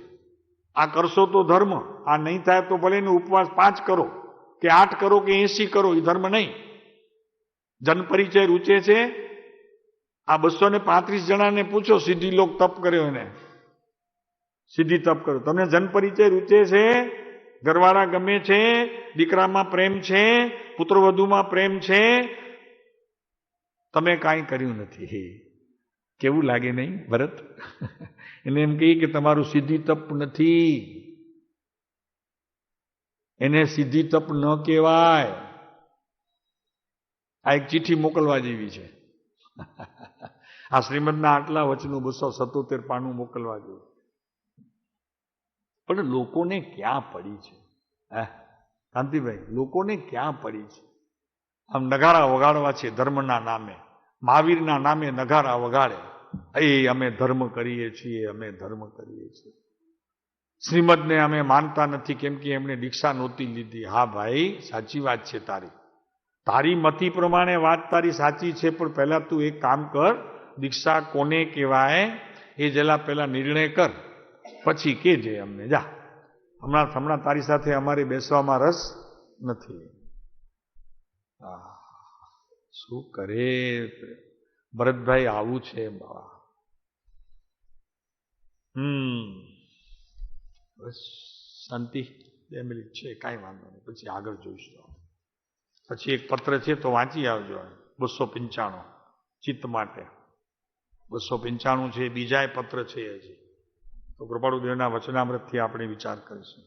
Speaker 1: આ કરશો તો ધર્મ, આ નહીં થાય તો ભલે ને ઉપવાસ 5 કરો કે 8 કરો કે 80 કરો, એ ધર્મ નહીં. જન પરિચય રૂચે છે? આ 235 જણાને પૂછો સિદ્ધિ લોક તપ કર્યો, એને સિદ્ધિ તપ કર્યો, તમને જન પરિચય રૂચે છે? ઘરવાળા ગમે છે? દીકરામાં પ્રેમ છે? પુત્રવધુમાં પ્રેમ છે? તમે કાંઈ કર્યું નથી. કેવું લાગે નહીં ભરત? એને એમ કહીએ કે તમારું સિદ્ધિ તપ નથી, એને સિદ્ધિ તપ ન કહેવાય. આ એક ચિઠ્ઠી મોકલવા જેવી છે. આ શ્રીમદના આટલા વચનું 277 પાનું મોકલવા જેવું. પણ લોકોને ક્યાં પડી છે કાંતિભાઈ? લોકોને ક્યાં પડી છે? આમ નગારા વગાડવા છે ધર્મના નામે, મહાવીરના નામે નગારા વગાડે, એ અમે ધર્મ કરીએ છીએ, અમે ધર્મ કરીએ છીએ. શ્રીમદને અમે માનતા નથી કેમ કે એમણે દીક્ષા નહોતી લીધી. હા ભાઈ, સાચી વાત છે તારી મતિ પ્રમાણે વાત તારી સાચી છે, પણ પહેલા તું એક કામ કર, દીક્ષા કોને કહેવાય એ જરા પહેલા નિર્ણય કર, પછી કેજે અમને. જા, હમણાં તારી સાથે અમારે બેસવામાં રસ નથી. શું કરે ભરતભાઈ? આવું છે બાબા. બસ શાંતિ 2 મિનિટ છે, કાંઈ વાંધો નહીં, પછી આગળ જોઈશું. પછી એક પત્ર છે તો વાંચી આવજો, 295 ચિત્ત માટે 295 છે. બીજા પત્ર છે હજી, તો કૃપાળુદેવના વચનામૃતથી આપણે વિચાર કરીશું.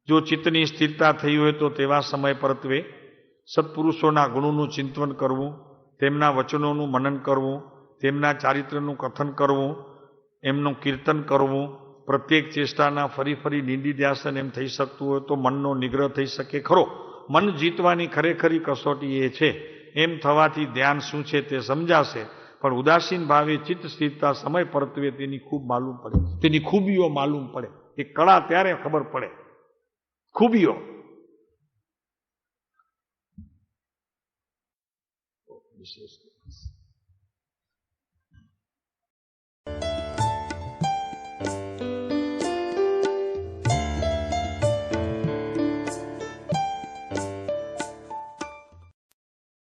Speaker 1: જો ચિત્તની સ્થિરતા થઈ હોય તો તેવા સમય પરત્વે સત્પુરુષોના ગુણોનું ચિંતન કરવું, તેમના વચનોનું મનન કરવું, તેમના ચારિત્રનું કથન કરવું, એમનું કીર્તન કરવું, પ્રત્યેક ચેષ્ટાના ફરી નિંદી ધ્યાસન એમ થઈ શકતું હોય તો મનનો નિગ્રહ થઈ શકે ખરો. મન જીતવાની ખરેખરી કસોટી એ છે. એમ થવાથી ધ્યાન શું છે તે સમજાશે, પણ ઉદાસીન ભાવે ચિત્ત સ્થિરતા સમય પરત્વે તેની ખૂબીઓ માલુમ પડે. એ કળા ત્યારે ખબર પડે, ખૂબીઓ. વિશેષ